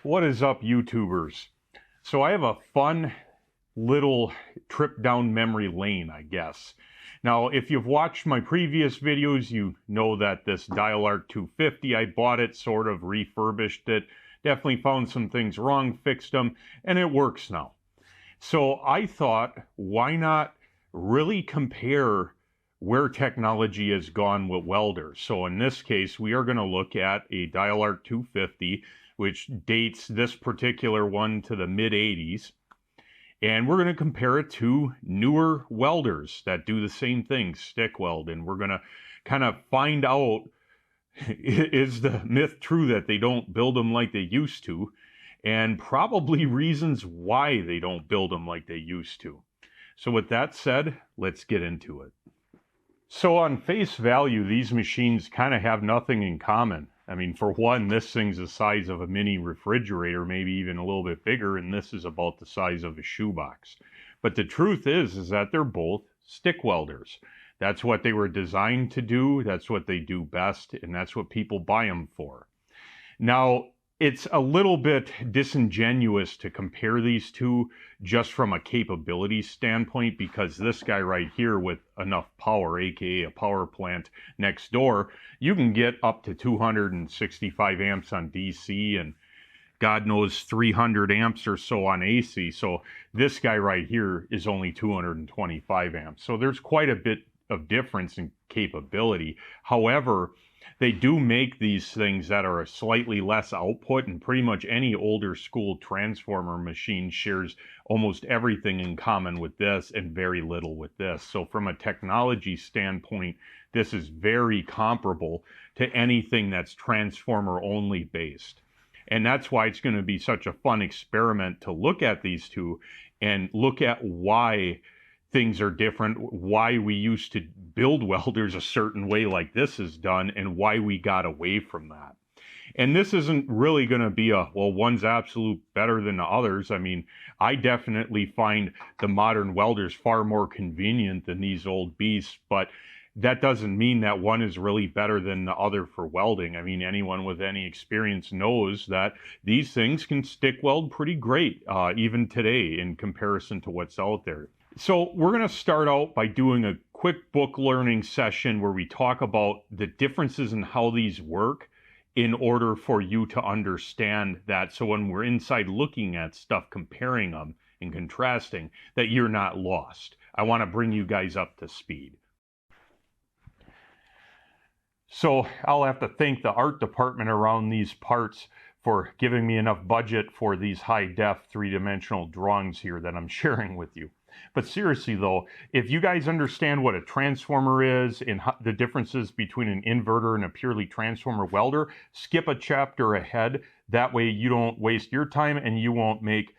What is up, YouTubers? So I have a fun little trip down memory lane, I guess. Now, if you've watched my previous videos, you know that this Dial Art 250, I bought it, sort of refurbished it, definitely found some things wrong, fixed them, and it works now. So I thought, why not really compare where technology has gone with welders? So in this case, we are going to look at a Dial Art 250, which dates this particular one to the mid-80s. And we're going to compare it to newer welders that do the same thing, stick weld. And we're going to kind of find out, is the myth true that they don't build them like they used to? And probably reasons why they don't build them like they used to. So with that said, let's get into it. So on face value, these machines kind of have nothing in common. I mean, for one, this thing's the size of a mini refrigerator, maybe even a little bit bigger, and this is about the size of a shoebox. But the truth is that they're both stick welders. That's what they were designed to do, that's what they do best, and that's what people buy them for. Now, it's a little bit disingenuous to compare these two just from a capability standpoint, because this guy right here with enough power, aka a power plant next door, you can get up to 265 amps on DC and God knows 300 amps or so on AC. So this guy right here is only 225 amps. So there's quite a bit of difference in capability. However, they do make these things that are a slightly less output, and pretty much any older school transformer machine shares almost everything in common with this and very little with this. So from a technology standpoint, this is very comparable to anything that's transformer only based. And that's why it's going to be such a fun experiment to look at these two and look at why things are different, why we used to build welders a certain way like this is done, and why we got away from that. And this isn't really going to be a, well, one's absolute better than the others. I mean, I definitely find the modern welders far more convenient than these old beasts, but that doesn't mean that one is really better than the other for welding. I mean, anyone with any experience knows that these things can stick weld pretty great, even today in comparison to what's out there. So we're going to start out by doing a quick book learning session where we talk about the differences in how these work in order for you to understand that. So when we're inside looking at stuff, comparing them and contrasting, that you're not lost. I want to bring you guys up to speed. So I'll have to thank the art department around these parts for giving me enough budget for these high-def three-dimensional drawings here that I'm sharing with you. But seriously though, if you guys understand what a transformer is and the differences between an inverter and a purely transformer welder, skip a chapter ahead. That way you don't waste your time and you won't make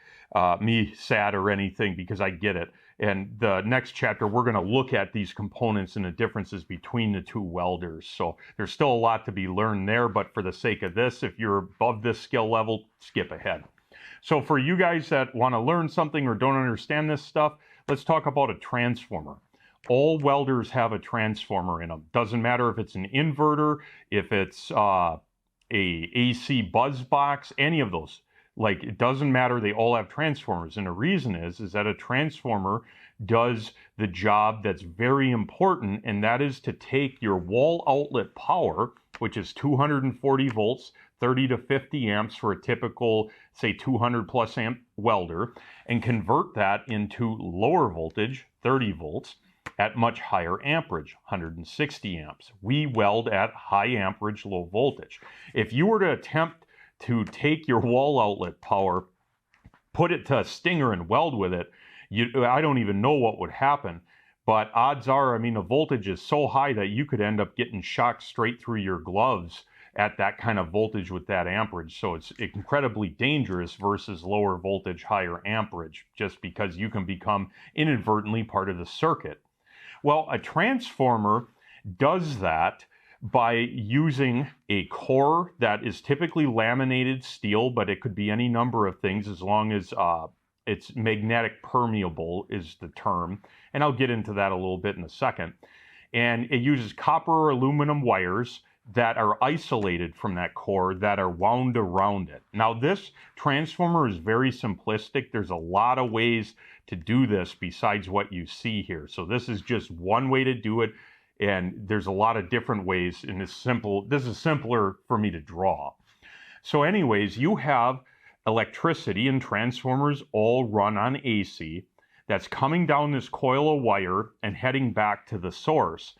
me sad or anything, because I get it. And the next chapter, we're going to look at these components and the differences between the two welders. So there's still a lot to be learned there, but for the sake of this, if you're above this skill level, skip ahead. So for you guys that want to learn something or don't understand this stuff, let's talk about a transformer. All welders have a transformer in them. Doesn't matter if it's an inverter, if it's a AC buzz box, any of those. Like, it doesn't matter, they all have transformers. And the reason is that a transformer does the job that's very important, and that is to take your wall outlet power, which is 240 volts, 30 to 50 amps for a typical, say, 200 plus amp welder, and convert that into lower voltage, 30 volts, at much higher amperage, 160 amps. We weld at high amperage, low voltage. If you were to attempt to take your wall outlet power, put it to a stinger and weld with it, I don't even know what would happen. But odds are, I mean, the voltage is so high that you could end up getting shocked straight through your gloves at that kind of voltage with that amperage. So it's incredibly dangerous versus lower voltage, higher amperage, just because you can become inadvertently part of the circuit. Well, a transformer does that by using a core that is typically laminated steel, but it could be any number of things as long as it's magnetic permeable is the term. And I'll get into that a little bit in a second. And it uses copper or aluminum wires that are isolated from that core that are wound around it. Now this transformer is very simplistic. There's a lot of ways to do this besides what you see here. So this is just one way to do it, and there's a lot of different ways, and this is simpler for me to draw. So anyways, you have electricity, and transformers all run on AC, that's coming down this coil of wire and heading back to the source.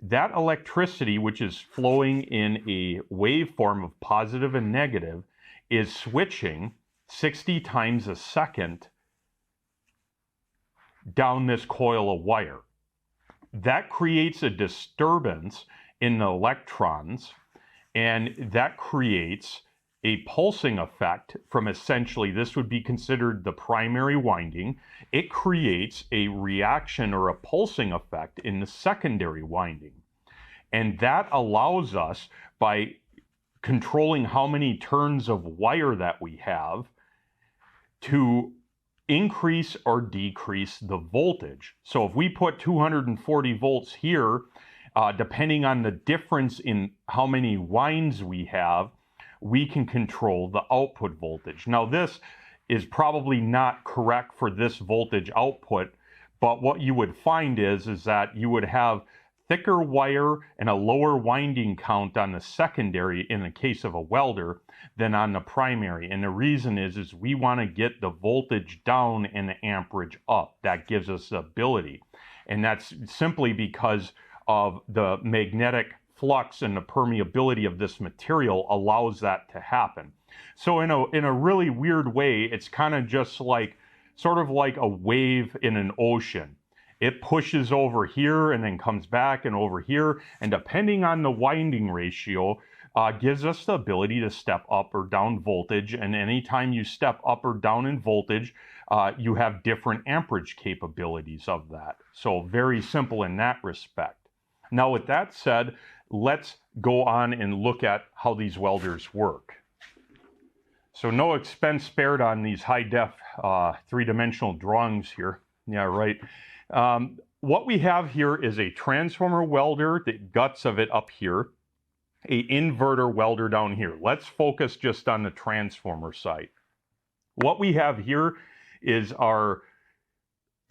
That electricity, which is flowing in a waveform of positive and negative, is switching 60 times a second down this coil of wire. That creates a disturbance in the electrons, and that creates a pulsing effect from, essentially, this would be considered the primary winding. It creates a reaction or a pulsing effect in the secondary winding. And that allows us, by controlling how many turns of wire that we have, to increase or decrease the voltage. So if we put 240 volts here, depending on the difference in how many winds we have, we can control the output voltage. Now this is probably not correct for this voltage output, but what you would find is that you would have thicker wire and a lower winding count on the secondary in the case of a welder than on the primary. And the reason is we want to get the voltage down and the amperage up. That gives us the ability. And that's simply because of the magnetic flux and the permeability of this material allows that to happen. So in a really weird way, it's kind of just like, sort of like a wave in an ocean. It pushes over here and then comes back and over here, and depending on the winding ratio, gives us the ability to step up or down voltage. And anytime you step up or down in voltage, you have different amperage capabilities of that. So very simple in that respect. Now with that said, let's go on and look at how these welders work. So no expense spared on these high-def three-dimensional drawings here. Yeah, right. What we have here is a transformer welder, the guts of it up here, a inverter welder down here. Let's focus just on the transformer side. What we have here is our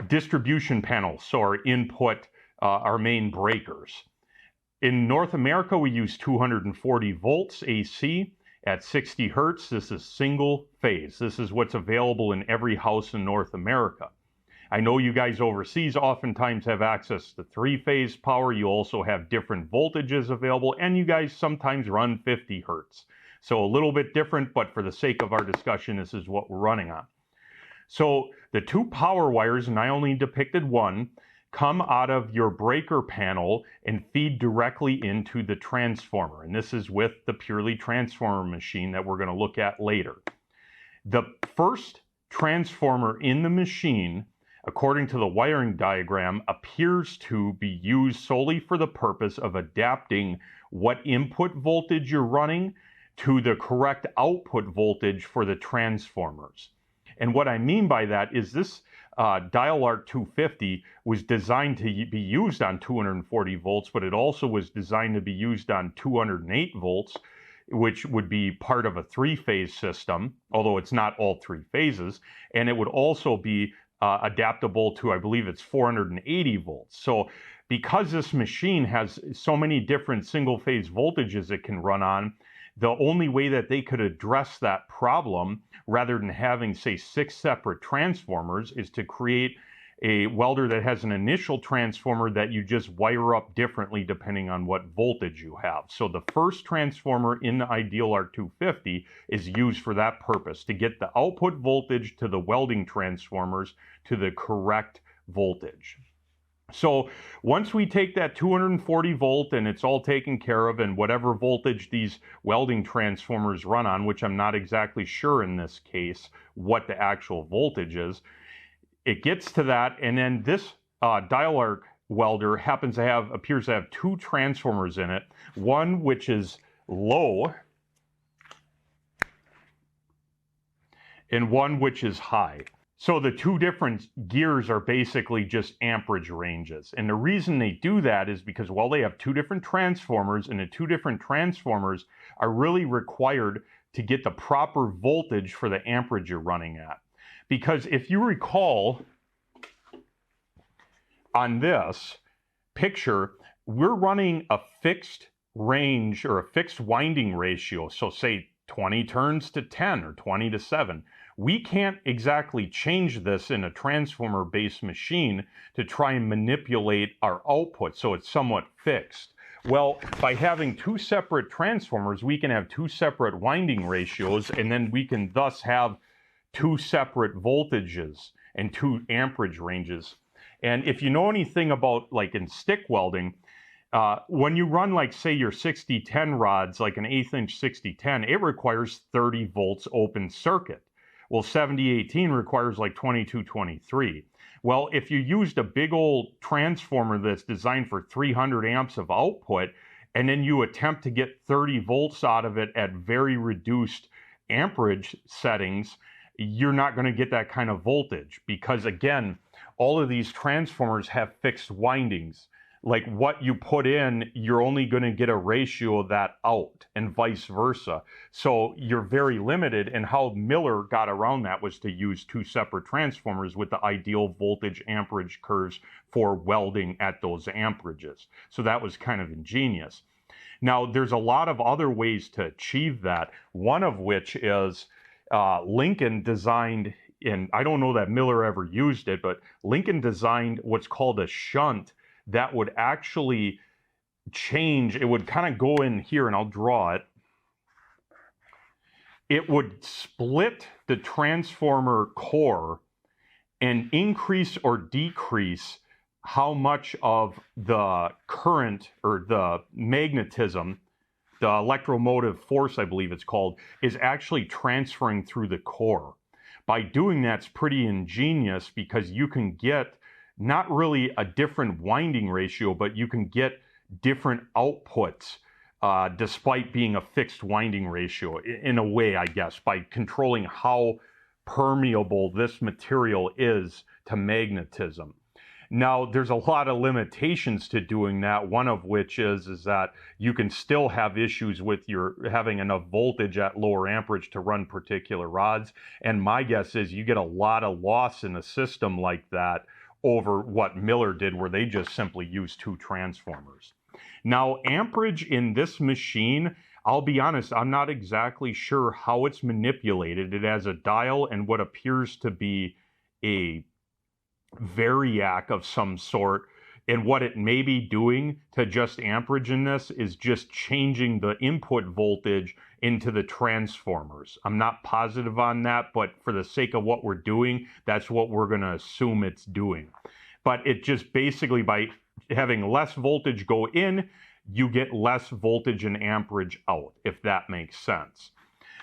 distribution panel, so our input, our main breakers. In North America, we use 240 volts AC at 60 hertz. This is single phase. This is what's available in every house in North America. I know you guys overseas oftentimes have access to three-phase power. You also have different voltages available, and you guys sometimes run 50 hertz. So a little bit different, but for the sake of our discussion, this is what we're running on. So the two power wires, and I only depicted one, come out of your breaker panel and feed directly into the transformer. And this is with the purely transformer machine that we're going to look at later. The first transformer in the machine, according to the wiring diagram, appears to be used solely for the purpose of adapting what input voltage you're running to the correct output voltage for the transformers. And what I mean by that is this dial arc 250 was designed to be used on 240 volts, but it also was designed to be used on 208 volts, which would be part of a three-phase system, although it's not all three phases. And it would also be adaptable to, I believe it's 480 volts. So because this machine has so many different single-phase voltages it can run on, the only way that they could address that problem, rather than having, say, 6 separate transformers, is to create a welder that has an initial transformer that you just wire up differently depending on what voltage you have. So the first transformer in the Ideal Arc 250 is used for that purpose, to get the output voltage to the welding transformers to the correct voltage. So once we take that 240 volt and it's all taken care of, and whatever voltage these welding transformers run on, which I'm not exactly sure in this case what the actual voltage is, it gets to that, and then this dial arc welder appears to have 2 transformers in it, one which is low and one which is high. So the two different gears are basically just amperage ranges. And the reason they do that is because, well, they have two different transformers, and the two different transformers are really required to get the proper voltage for the amperage you're running at. Because if you recall on this picture, we're running a fixed range or a fixed winding ratio. So say 20 turns to 10 or 20 to 7. We can't exactly change this in a transformer-based machine to try and manipulate our output so it's somewhat fixed. Well, by having two separate transformers, we can have two separate winding ratios, and then we can thus have two separate voltages and two amperage ranges. And if you know anything about, like in stick welding, when you run, like, say, your 6010 rods, like an 1/8 inch 6010, it requires 30 volts open circuit. Well, 7018 requires like 2223. Well, if you used a big old transformer that's designed for 300 amps of output, and then you attempt to get 30 volts out of it at very reduced amperage settings, you're not going to get that kind of voltage because, again, all of these transformers have fixed windings. Like what you put in, you're only going to get a ratio of that out and vice versa. So you're very limited, and how Miller got around that was to use two separate transformers with the ideal voltage amperage curves for welding at those amperages. So that was kind of ingenious. Now, there's a lot of other ways to achieve that, one of which is Lincoln designed, and I don't know that Miller ever used it, but Lincoln designed what's called a shunt that would actually change. It would kind of go in here, and I'll draw it. It would split the transformer core and increase or decrease how much of the current or the magnetism, the electromotive force, I believe it's called, is actually transferring through the core. By doing that, it's pretty ingenious because you can get not really a different winding ratio, but you can get different outputs despite being a fixed winding ratio in a way, I guess, by controlling how permeable this material is to magnetism. Now, there's a lot of limitations to doing that, one of which is that you can still have issues with your having enough voltage at lower amperage to run particular rods. And my guess is you get a lot of loss in a system like that over what Miller did, where they just simply used two transformers. Now, amperage in this machine, I'll be honest, I'm not exactly sure how it's manipulated. It has a dial and what appears to be a variac of some sort, and what it may be doing to adjust amperage in this is just changing the input voltage into the transformers. I'm not positive on that, but for the sake of what we're doing, that's what we're going to assume it's doing. But it just basically, by having less voltage go in, you get less voltage and amperage out, if that makes sense.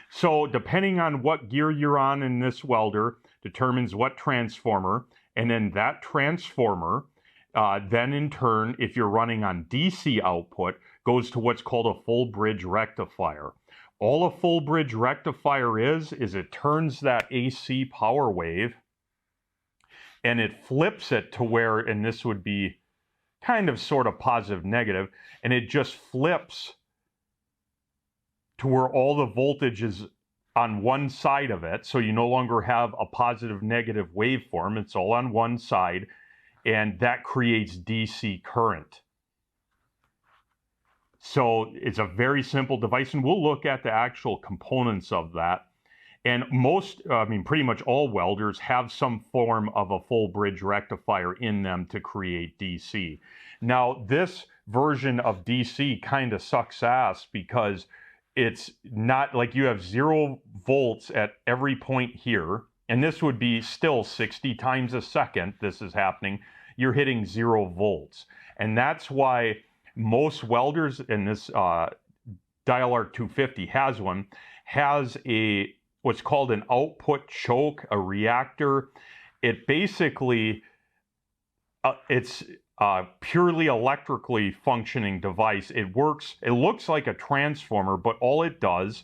So depending on what gear you're on in this welder determines what transformer, and then that transformer then in turn, if you're running on DC output, goes to what's called a full bridge rectifier. All a full bridge rectifier is it turns that AC power wave and it flips it to where, and this would be kind of sort of positive negative, and it just flips to where all the voltage is on one side of it. So you no longer have a positive negative waveform. It's all on one side, and that creates DC current. So it's a very simple device, and we'll look at the actual components of that. And pretty much all welders have some form of a full bridge rectifier in them to create DC. Now, this version of DC kind of sucks ass because it's not like you have 0 volts at every point here, and this would be still 60 times a second this is happening. You're hitting 0 volts. And that's why most welders, and this Dial Art 250 has one, has what's called an output choke, a reactor. It basically, it's a purely electrically functioning device. It looks like a transformer, but all it does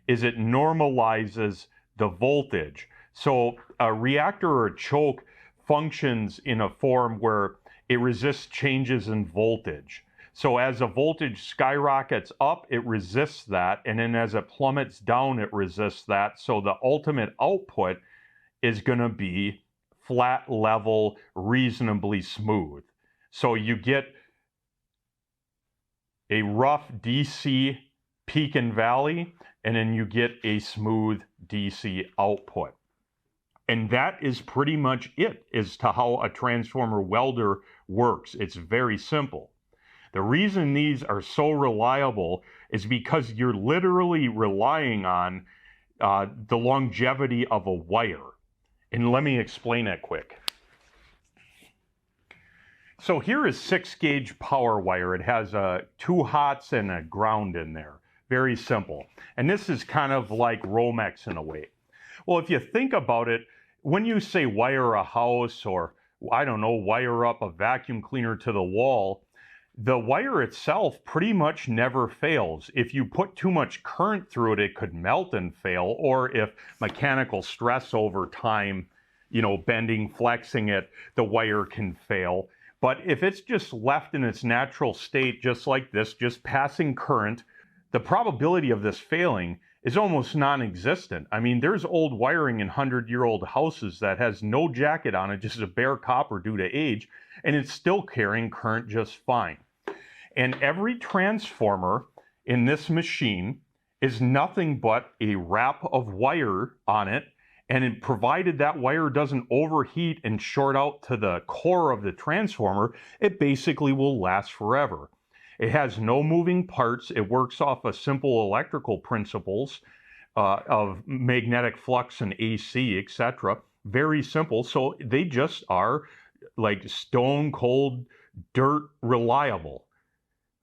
is it normalizes the voltage. So a reactor or a choke functions in a form where it resists changes in voltage. So as the voltage skyrockets up, it resists that, and then as it plummets down, it resists that. So the ultimate output is going to be flat, level, reasonably smooth. So you get a rough DC peak and valley, and then you get a smooth DC output. And that is pretty much it as to how a transformer welder works. It's very simple. The reason these are so reliable is because you're literally relying on the longevity of a wire. And let me explain that quick. So here is 6-gauge power wire. It has 2 hots and a ground in there. Very simple. And this is kind of like Romex in a way. Well, if you think about it, when you say wire a house or, I don't know, wire up a vacuum cleaner to the wall, the wire itself pretty much never fails. If you put too much current through it, it could melt and fail, or if mechanical stress over time, bending, flexing it, the wire can fail. But if it's just left in its natural state, just like this, just passing current, the probability of this failing is almost non-existent. I mean, there's old wiring in 100-year-old houses that has no jacket on it, just a bare copper due to age, and it's still carrying current just fine. And every transformer in this machine is nothing but a wrap of wire on it, and provided that wire doesn't overheat and short out to the core of the transformer, it basically will last forever. It has no moving parts. It works off of simple electrical principles of magnetic flux and AC, etc. Very simple. So they just are like stone cold dirt reliable.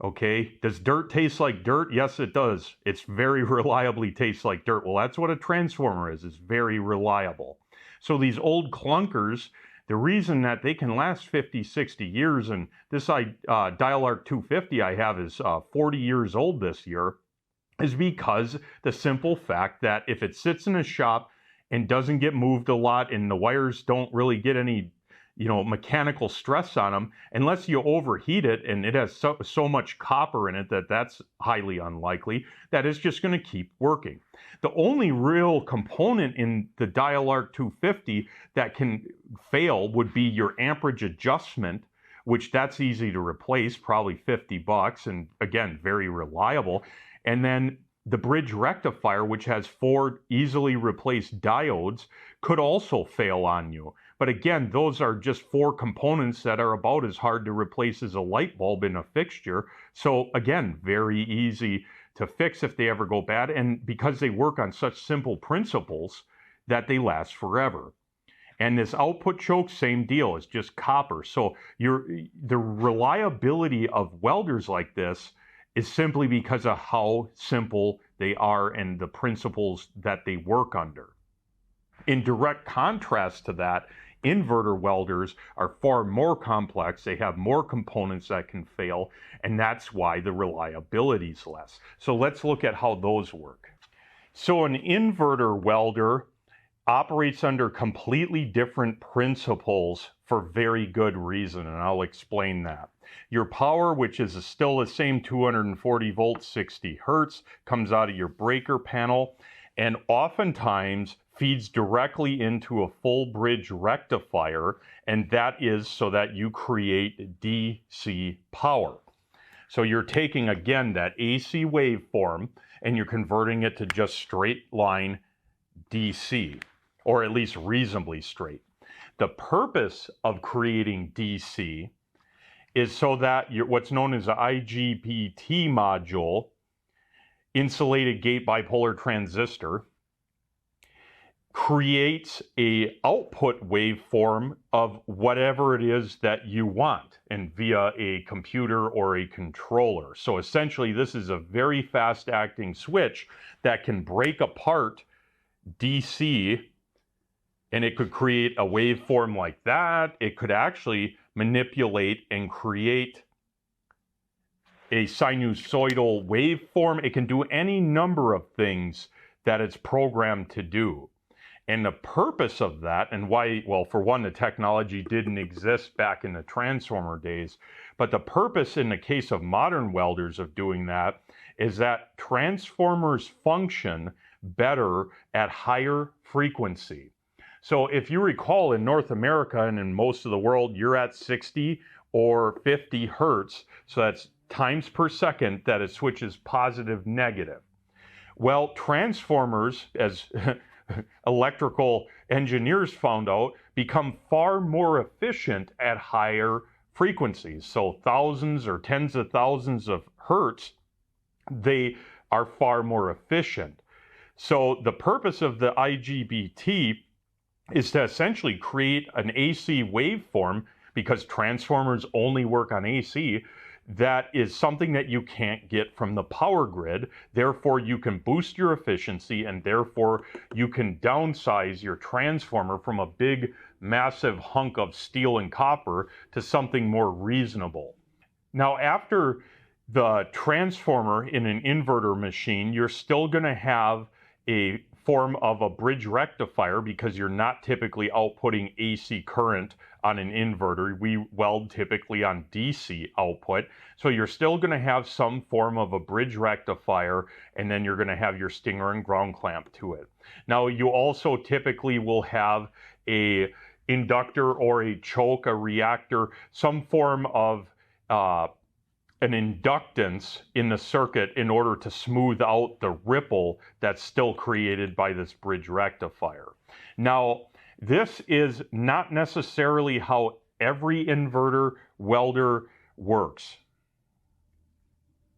Okay, does dirt taste like dirt? Yes, it does. It's very reliably tastes like dirt. Well, that's what a transformer is. It's very reliable. So these old clunkers, the reason that they can last 50, 60 years, and this Dial-Arc 250 I have is 40 years old this year, is because the simple fact that if it sits in a shop and doesn't get moved a lot and the wires don't really get any mechanical stress on them, unless you overheat it, and it has so much copper in it that's highly unlikely, that it's just going to keep working. The only real component in the Dial-Arc 250 that can fail would be your amperage adjustment, which that's easy to replace, probably $50, and again, very reliable. And then the bridge rectifier, which has 4 easily replaced diodes, could also fail on you. But again, those are just 4 components that are about as hard to replace as a light bulb in a fixture. So again, very easy to fix if they ever go bad. And because they work on such simple principles that they last forever. And this output choke, same deal. It's just copper. So the reliability of welders like this is simply because of how simple they are and the principles that they work under. In direct contrast to that, inverter welders are far more complex. They have more components that can fail, and that's why the reliability is less. So let's look at how those work. So an inverter welder operates under completely different principles for very good reason, and I'll explain that. Your power, which is still the same 240 volts, 60 hertz, comes out of your breaker panel, and oftentimes feeds directly into a full bridge rectifier, and that is so that you create DC power. So you're taking, again, that AC waveform and you're converting it to just straight line DC, or at least reasonably straight. The purpose of creating DC is so that what's known as the IGBT module, insulated gate bipolar transistor, creates a output waveform of whatever it is that you want, and via a computer or a controller. So essentially this is a very fast acting switch that can break apart DC, and it could create a waveform like that. It could actually manipulate and create a sinusoidal waveform. It can do any number of things that it's programmed to do. And the purpose of that, and why, well, for one, the technology didn't exist back in the transformer days, but the purpose in the case of modern welders of doing that is that transformers function better at higher frequency. So if you recall, in North America and in most of the world, you're at 60 or 50 hertz, so that's times per second that it switches positive negative. Well, transformers, as electrical engineers found out, become far more efficient at higher frequencies. So thousands or tens of thousands of hertz, they are far more efficient. So the purpose of the IGBT is to essentially create an AC waveform, because transformers only work on AC, that is something that you can't get from the power grid. Therefore, you can boost your efficiency, and therefore you can downsize your transformer from a big, massive hunk of steel and copper to something more reasonable. Now, after the transformer in an inverter machine, you're still going to have a form of a bridge rectifier, because you're not typically outputting AC current on an inverter. We weld typically on DC output. So you're still going to have some form of a bridge rectifier, and then you're going to have your stinger and ground clamp to it. Now, you also typically will have a inductor or a choke, a reactor, some form of an inductance in the circuit in order to smooth out the ripple that's still created by this bridge rectifier. Now, this is not necessarily how every inverter welder works.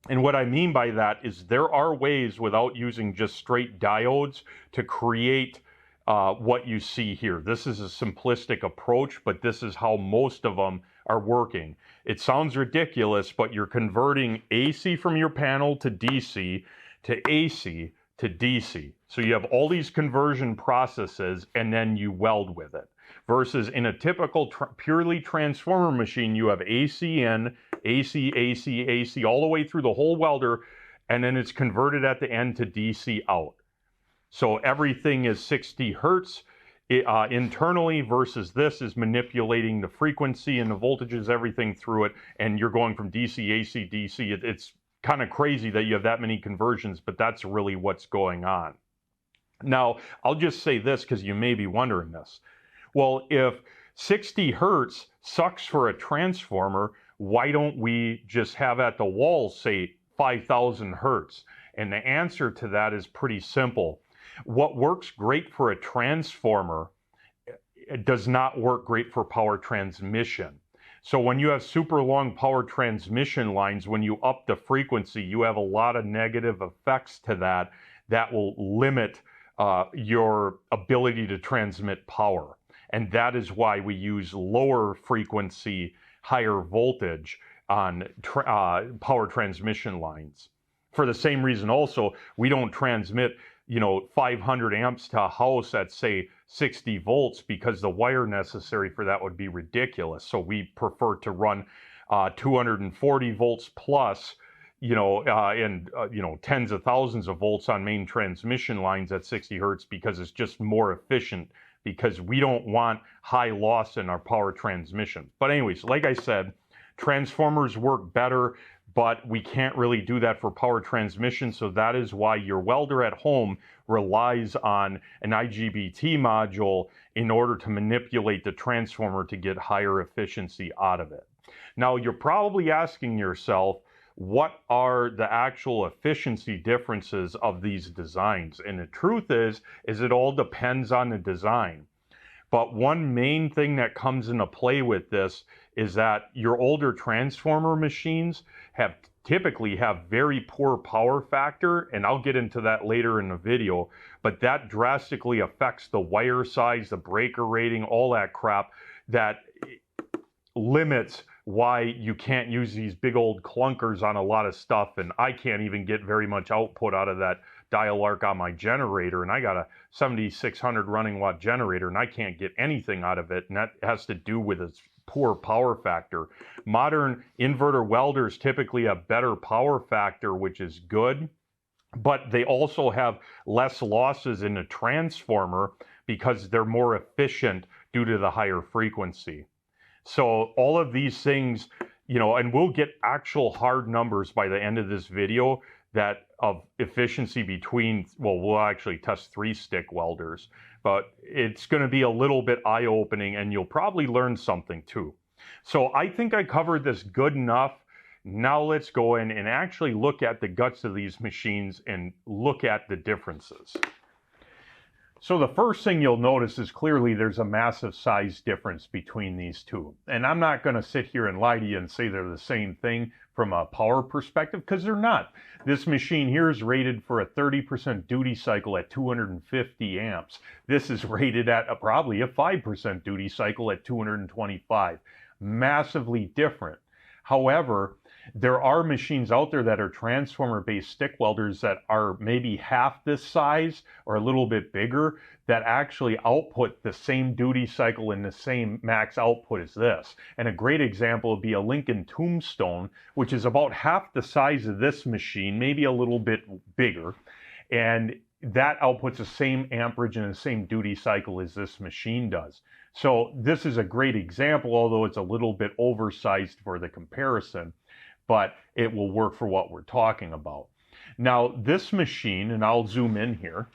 And what I mean by that is there are ways, without using just straight diodes, to create what you see here. This is a simplistic approach, but this is how most of them are working. It sounds ridiculous, but you're converting AC from your panel to DC to AC to DC. So you have all these conversion processes, and then you weld with it. Versus in a typical purely transformer machine, you have AC in, AC, AC, AC, all the way through the whole welder, and then it's converted at the end to DC out. So everything is 60 hertz internally, versus this is manipulating the frequency and the voltages, everything through it, and you're going from DC, AC, DC. It's kind of crazy that you have that many conversions, but that's really what's going on. Now, I'll just say this, because you may be wondering this. Well, if 60 hertz sucks for a transformer, why don't we just have at the wall, say, 5,000 hertz? And the answer to that is pretty simple. What works great for a transformer, it does not work great for power transmission. So when you have super long power transmission lines, when you up the frequency, you have a lot of negative effects to that that will limit your ability to transmit power. And that is why we use lower frequency, higher voltage on power transmission lines. For the same reason also, we don't transmit 500 amps to a house at, say, 60 volts, because the wire necessary for that would be ridiculous. So we prefer to run 240 volts plus, and tens of thousands of volts on main transmission lines at 60 hertz, because it's just more efficient, because we don't want high loss in our power transmission. But anyways, like I said, transformers work better, but we can't really do that for power transmission. So that is why your welder at home relies on an IGBT module in order to manipulate the transformer to get higher efficiency out of it. Now, you're probably asking yourself, what are the actual efficiency differences of these designs? And the truth is it all depends on the design. But one main thing that comes into play with this is that your older transformer machines typically have very poor power factor, and I'll get into that later in the video, but that drastically affects the wire size, the breaker rating, all that crap, that limits why you can't use these big old clunkers on a lot of stuff. And I can't even get very much output out of that dial arc on my generator, and I got a 7600 running watt generator, and I can't get anything out of it, and that has to do with its poor power factor. Modern inverter welders typically have better power factor, which is good, but they also have less losses in a transformer because they're more efficient due to the higher frequency. So all of these things, you know, and we'll get actual hard numbers by the end of this video that of efficiency between, well, we'll actually test 3-stick welders, but it's going to be a little bit eye-opening and you'll probably learn something too. So I think I covered this good enough. Now let's go in and actually look at the guts of these machines and look at the differences. So the first thing you'll notice is clearly there's a massive size difference between these two. And I'm not going to sit here and lie to you and say they're the same thing from a power perspective, because they're not. This machine here is rated for a 30% duty cycle at 250 amps. This is rated at probably a 5% duty cycle at 225. Massively different. However, there are machines out there that are transformer-based stick welders that are maybe half this size or a little bit bigger that actually output the same duty cycle and the same max output as this. And a great example would be a Lincoln Tombstone, which is about half the size of this machine, maybe a little bit bigger. And that outputs the same amperage and the same duty cycle as this machine does. So this is a great example, although it's a little bit oversized for the comparison, but it will work for what we're talking about. Now this machine, and I'll zoom in here,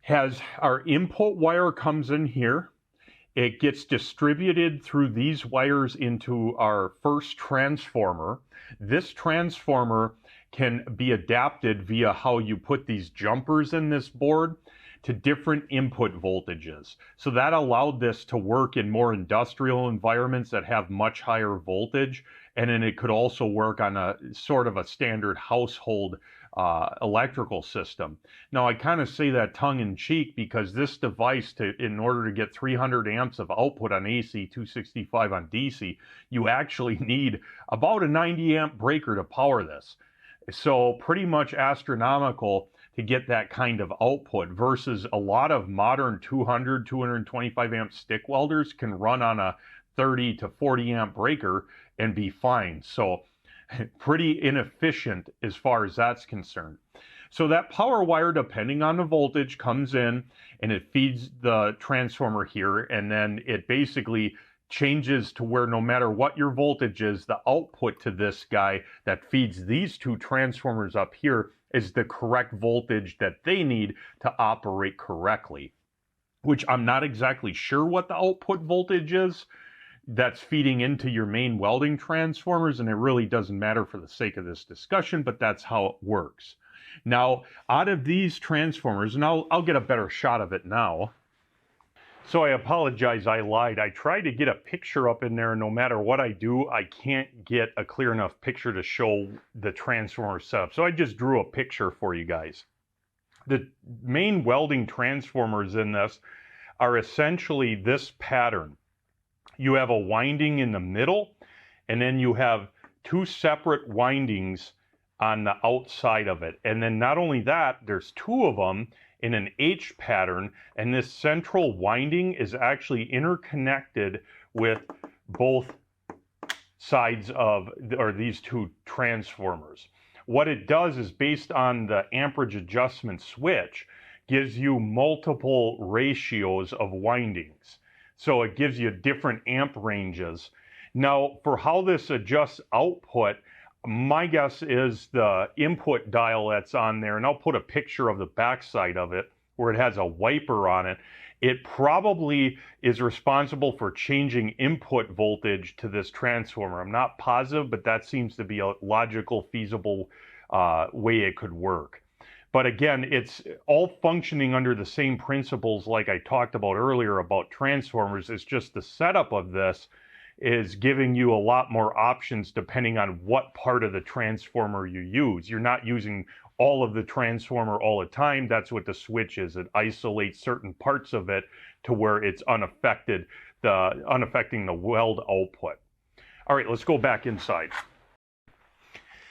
has our input wire comes in here. It gets distributed through these wires into our first transformer. This transformer can be adapted via how you put these jumpers in this board to different input voltages. So that allowed this to work in more industrial environments that have much higher voltage. And then it could also work on a sort of a standard household electrical system. Now I kind of say that tongue in cheek because this device, in order to get 300 amps of output on AC, 265 on DC, you actually need about a 90 amp breaker to power this. So pretty much astronomical to get that kind of output versus a lot of modern 200, 225 amp stick welders can run on a 30 to 40 amp breaker and be fine. So pretty inefficient as far as that's concerned. So that power wire, depending on the voltage, comes in and it feeds the transformer here, and then it basically changes to where no matter what your voltage is, the output to this guy that feeds these two transformers up here is the correct voltage that they need to operate correctly, which I'm not exactly sure what the output voltage is that's feeding into your main welding transformers, and it really doesn't matter for the sake of this discussion, but that's how it works. Now, out of these transformers, and I'll get a better shot of it now. So I apologize, I lied. I tried to get a picture up in there, and no matter what I do, I can't get a clear enough picture to show the transformer setup. So I just drew a picture for you guys. The main welding transformers in this are essentially this pattern. You have a winding in the middle, and then you have two separate windings on the outside of it. And then not only that, there's two of them in an H pattern, and this central winding is actually interconnected with both sides of, or these two transformers. What it does is, based on the amperage adjustment switch, gives you multiple ratios of windings. So it gives you different amp ranges. Now, for how this adjusts output, my guess is the input dial that's on there, and I'll put a picture of the backside of it where it has a wiper on it. It probably is responsible for changing input voltage to this transformer. I'm not positive, but that seems to be a logical, feasible way it could work. But again, it's all functioning under the same principles like I talked about earlier about transformers. It's just the setup of this is giving you a lot more options depending on what part of the transformer you use. You're not using all of the transformer all the time. That's what the switch is. It isolates certain parts of it to where it's unaffecting the weld output. All right, let's go back inside.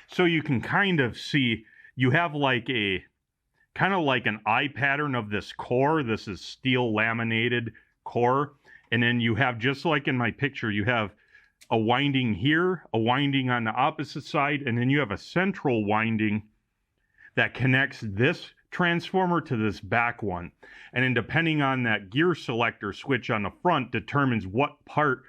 So you can kind of see you have like a kind of like an eye pattern of this core. This is steel laminated core. And then you have, just like in my picture, you have a winding here, a winding on the opposite side, and then you have a central winding that connects this transformer to this back one. And then depending on that gear selector switch on the front determines what part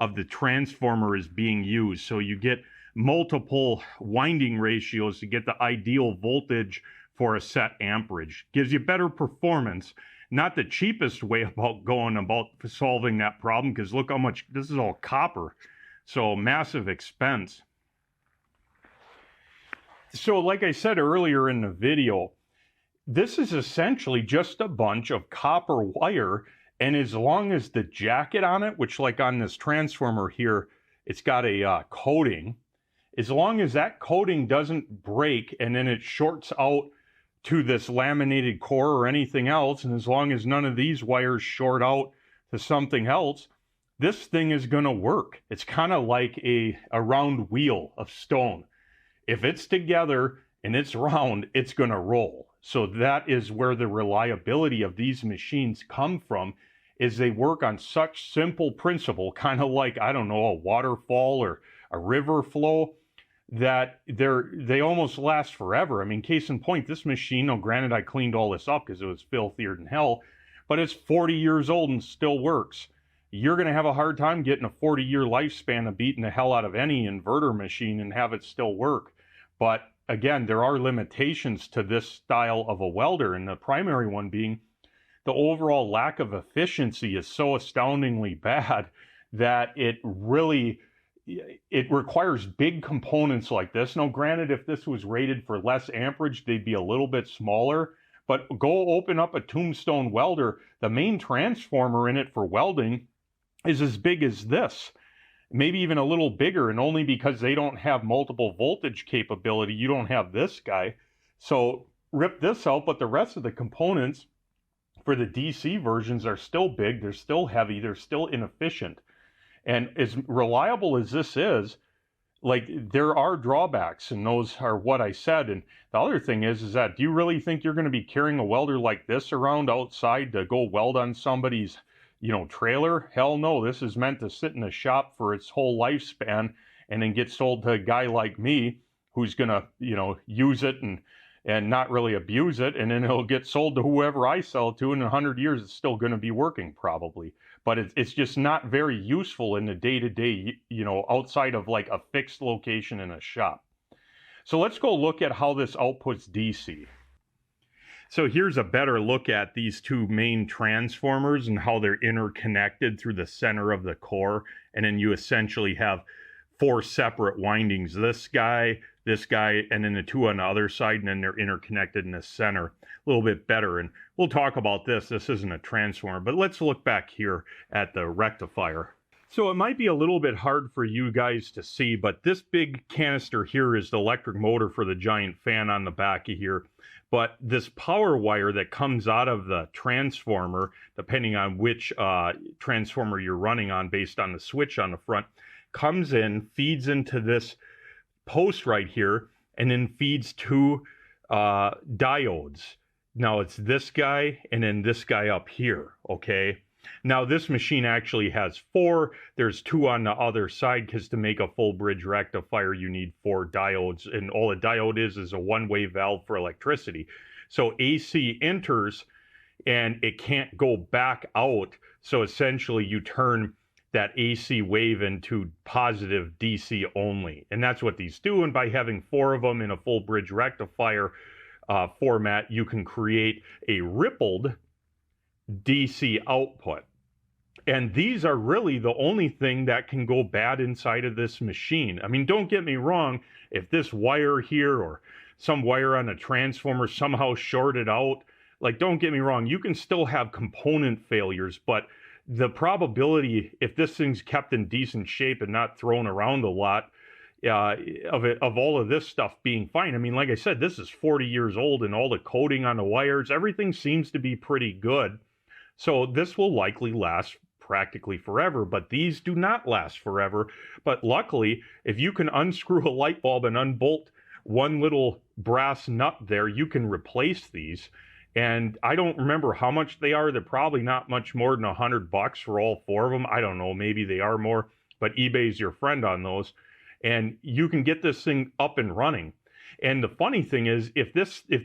of the transformer is being used. So you get multiple winding ratios to get the ideal voltage for a set amperage. Gives you better performance. Not the cheapest way about going about solving that problem, because look how much, this is all copper. So massive expense. So like I said earlier in the video, this is essentially just a bunch of copper wire, and as long as the jacket on it, which like on this transformer here, it's got a coating, as long as that coating doesn't break and then it shorts out to this laminated core or anything else, and as long as none of these wires short out to something else, this thing is going to work. It's kind of like a round wheel of stone. If it's together and it's round, it's going to roll. So that is where the reliability of these machines come from, is they work on such simple principle, kind of like, I don't know, a waterfall or a river flow, that they almost last forever. I mean, case in point, this machine, now granted I cleaned all this up because it was filthier than hell, but it's 40 years old and still works. You're going to have a hard time getting a 40-year lifespan of beating the hell out of any inverter machine and have it still work. But again, there are limitations to this style of a welder, and the primary one being the overall lack of efficiency is so astoundingly bad that it requires big components like this. Now, granted, if this was rated for less amperage, they'd be a little bit smaller, but go open up a Tombstone welder, the main transformer in it for welding is as big as this. Maybe even a little bigger, and only because they don't have multiple voltage capability, you don't have this guy. So rip this out, but the rest of the components for the DC versions are still big, they're still heavy, they're still inefficient. And as reliable as this is, like, there are drawbacks, and those are what I said. And the other thing is that, do you really think you're going to be carrying a welder like this around outside to go weld on somebody's, trailer? Hell no. This is meant to sit in a shop for its whole lifespan and then get sold to a guy like me who's going to, use it and not really abuse it. And then it'll get sold to whoever I sell it to. In 100 years, it's still going to be working probably. But it's just not very useful in the day-to-day, outside of like a fixed location in a shop. So let's go look at how this outputs DC. So here's a better look at these two main transformers and how they're interconnected through the center of the core. And then you essentially have 4 separate windings. This guy, and then the 2 on the other side, and then they're interconnected in the center. A little bit better. And we'll talk about this. This isn't a transformer, but let's look back here at the rectifier. So it might be a little bit hard for you guys to see, but this big canister here is the electric motor for the giant fan on the back of here. But this power wire that comes out of the transformer, depending on which transformer you're running on based on the switch on the front, comes in, feeds into this post right here, and then feeds 2 diodes. Now it's this guy and then this guy up here, okay? Now this machine actually has 4. There's 2 on the other side, because to make a full bridge rectifier you need 4 diodes, and all a diode is a one-way valve for electricity. So AC enters and it can't go back out, so essentially you turn that AC wave into positive DC only. And that's what these do, and by having 4 of them in a full bridge rectifier format, you can create a rippled DC output. And these are really the only thing that can go bad inside of this machine. I mean, don't get me wrong, if this wire here or some wire on a transformer somehow shorted out, like, don't get me wrong, you can still have component failures, but the probability, if this thing's kept in decent shape and not thrown around a lot, of all of this stuff being fine. I mean, like I said, this is 40 years old, and all the coating on the wires, everything seems to be pretty good. So this will likely last practically forever, but these do not last forever. But luckily, if you can unscrew a light bulb and unbolt one little brass nut there, you can replace these. And I don't remember how much they are. They're probably not much more than $100 for all 4 of them. I don't know, maybe they are more, but eBay's your friend on those. And you can get this thing up and running. And the funny thing is, if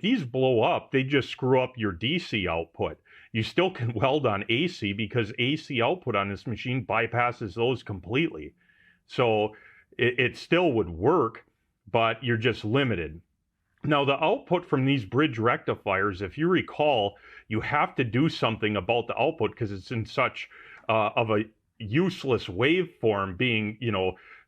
these blow up, they just screw up your DC output. You still can weld on AC because AC output on this machine bypasses those completely. So it still would work, but you're just limited. Now, the output from these bridge rectifiers, if you recall, you have to do something about the output because it's in such of a useless waveform, being,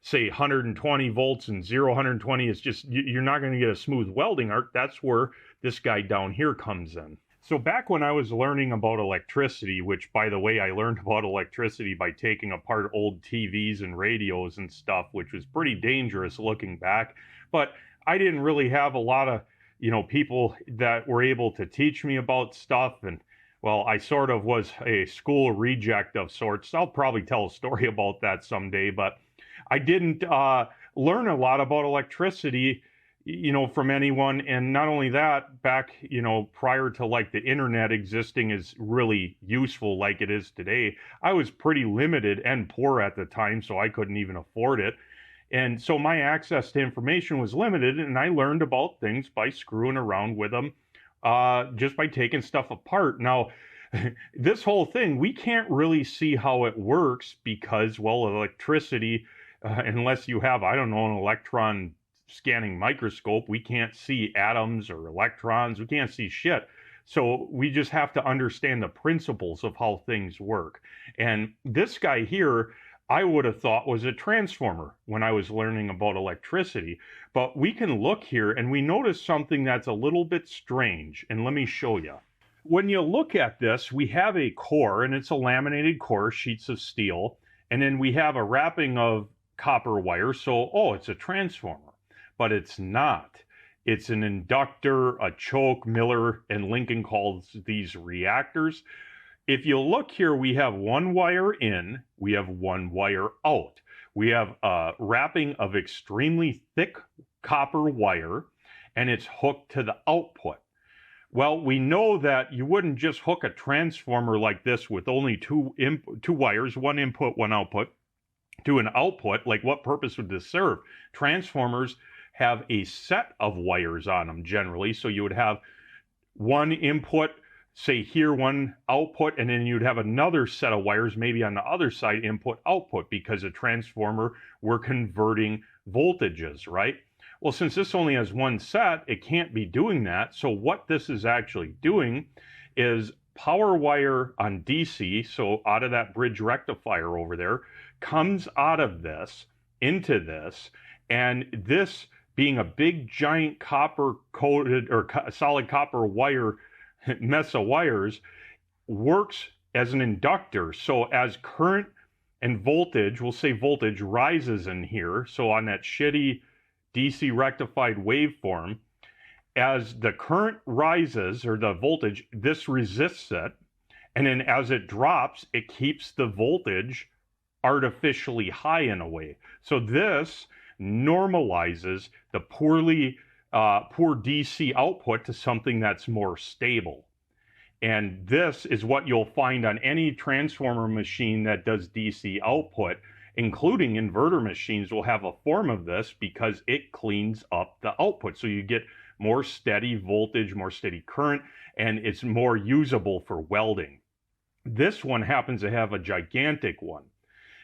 say 120 volts and 120 is just, you're not going to get a smooth welding arc. That's where this guy down here comes in. So back when I was learning about electricity, which, by the way, I learned about electricity by taking apart old TVs and radios and stuff, which was pretty dangerous looking back. But I didn't really have a lot of, people that were able to teach me about stuff. And, well, I sort of was a school reject of sorts. I'll probably tell a story about that someday. But I didn't learn a lot about electricity from anyone. And not only that, back, prior to like the internet existing is really useful like it is today, I was pretty limited and poor at the time, so I couldn't even afford it. And so my access to information was limited, and I learned about things by screwing around with them, just by taking stuff apart. Now, this whole thing, we can't really see how it works because, well, electricity, unless you have, I don't know, an electron scanning microscope, we can't see atoms or electrons. We can't see shit. So we just have to understand the principles of how things work. And this guy here, I would have thought was a transformer when I was learning about electricity. But we can look here and we notice something that's a little bit strange. And let me show you. When you look at this, we have a core, and it's a laminated core, sheets of steel. And then we have a wrapping of copper wire. So, it's a transformer. But it's not. It's an inductor, a choke. Miller and Lincoln calls these reactors. If you look here, we have one wire in, we have one wire out. We have a wrapping of extremely thick copper wire, and it's hooked to the output. Well, we know that you wouldn't just hook a transformer like this with only two wires, one input, one output, to an output. Like, what purpose would this serve? Transformers have a set of wires on them generally. So you would have one input, say here, one output, and then you'd have another set of wires maybe on the other side, input, output, because a transformer, we're converting voltages, right? Well, since this only has one set, it can't be doing that. So what this is actually doing is power wire on DC, so out of that bridge rectifier over there, comes out of this into this, and this, being a big giant copper coated or solid copper wire mess of wires, works as an inductor. So as current and voltage, we'll say voltage, rises in here, so on that shitty DC rectified waveform, as the current rises, or the voltage, this resists it, and then as it drops, it keeps the voltage artificially high in a way. So this normalizes the poor DC output to something that's more stable. And this is what you'll find on any transformer machine that does DC output, including inverter machines will have a form of this because it cleans up the output. So you get more steady voltage, more steady current, and it's more usable for welding. This one happens to have a gigantic one.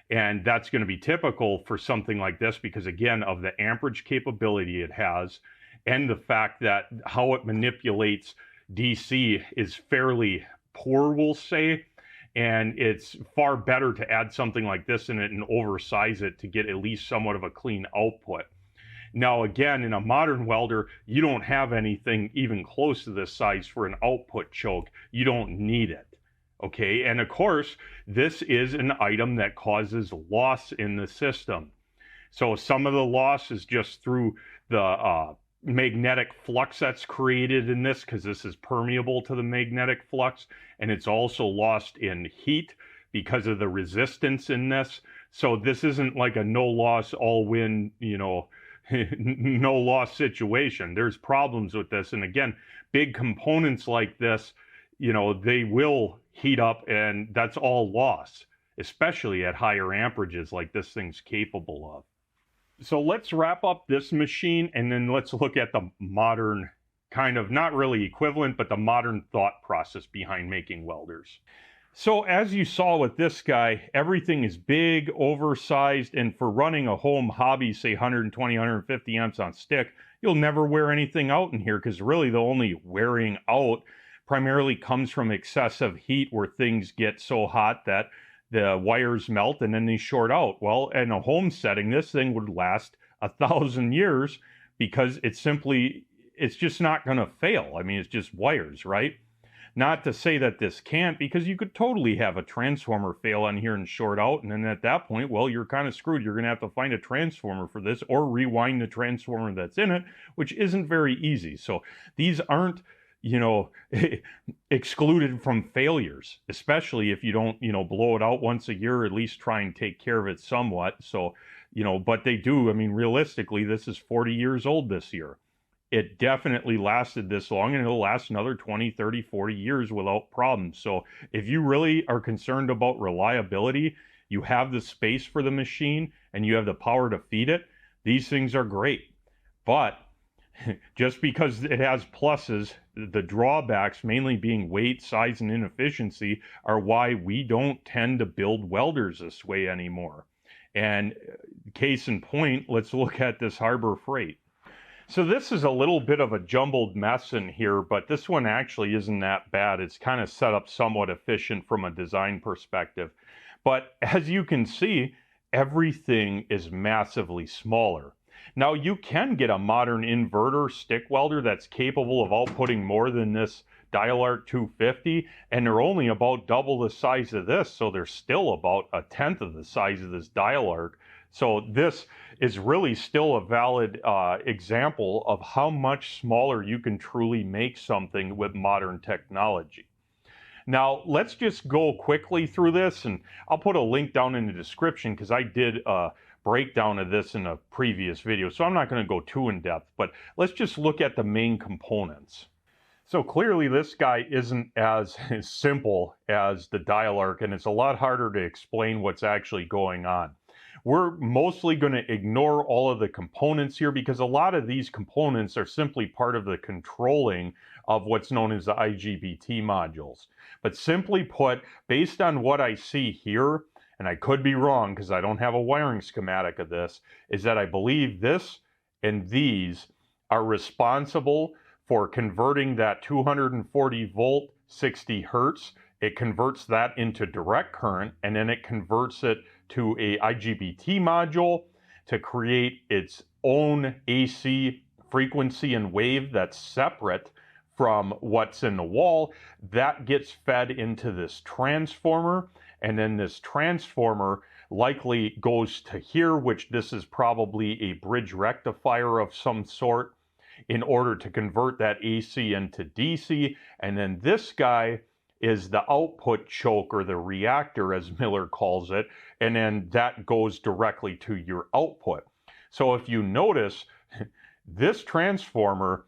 And that's going to be typical for something like this because, again, of the amperage capability it has and the fact that how it manipulates DC is fairly poor, we'll say. And it's far better to add something like this in it and oversize it to get at least somewhat of a clean output. Now, again, in a modern welder, you don't have anything even close to this size for an output choke. You don't need it. Okay, and of course, this is an item that causes loss in the system. So some of the loss is just through the magnetic flux that's created in this, because this is permeable to the magnetic flux, and it's also lost in heat because of the resistance in this. So this isn't like a no loss, all win, no loss situation. There's problems with this, and again, big components like this, they will heat up, and that's all loss, especially at higher amperages like this thing's capable of. So let's wrap up this machine and then let's look at the modern kind of, not really equivalent, but the modern thought process behind making welders. So as you saw with this guy, everything is big, oversized, and for running a home hobby, say 120, 150 amps on stick, you'll never wear anything out in here because really the only wearing out primarily comes from excessive heat where things get so hot that the wires melt and then they short out. Well, in a home setting, this thing would last 1,000 years because it's just not going to fail. I mean, it's just wires, right? Not to say that this can't, because you could totally have a transformer fail on here and short out, and then at that point, well, you're kind of screwed. You're going to have to find a transformer for this or rewind the transformer that's in it, which isn't very easy. So these aren't, you know, excluded from failures, especially if you don't, you know, blow it out once a year, or at least try and take care of it somewhat. So, you know, but they do. I mean, realistically, this is 40 years old this year. It definitely lasted this long, and it'll last another 20, 30, 40 years without problems. So if you really are concerned about reliability, you have the space for the machine and you have the power to feed it, these things are great. But just because it has pluses, the drawbacks, mainly being weight, size, and inefficiency, are why we don't tend to build welders this way anymore. And case in point, let's look at this Harbor Freight. So this is a little bit of a jumbled mess in here, but this one actually isn't that bad. It's kind of set up somewhat efficient from a design perspective. But as you can see, everything is massively smaller. Now you can get a modern inverter stick welder that's capable of outputting more than this Dial-Arc 250, and they're only about double the size of this, so they're still about 1/10 of the size of this Dial-Arc. So this is really still a valid example of how much smaller you can truly make something with modern technology. Now, let's just go quickly through this, and I'll put a link down in the description because I did a breakdown of this in a previous video, so I'm not going to go too in depth, but let's just look at the main components. So clearly this guy isn't as simple as the Dial-Arc, and it's a lot harder to explain what's actually going on. We're mostly going to ignore all of the components here because a lot of these components are simply part of the controlling of what's known as the IGBT modules. But simply put, based on what I see here, and I could be wrong because I don't have a wiring schematic of this, is that I believe this and these are responsible for converting that 240 volt, 60 hertz. It converts that into direct current, and then it converts it to a IGBT module to create its own AC frequency and wave that's separate from what's in the wall. That gets fed into this transformer, and then this transformer likely goes to here, which this is probably a bridge rectifier of some sort, in order to convert that AC into DC. And then this guy is the output choke, or the reactor as Miller calls it, and then that goes directly to your output. So if you notice, this transformer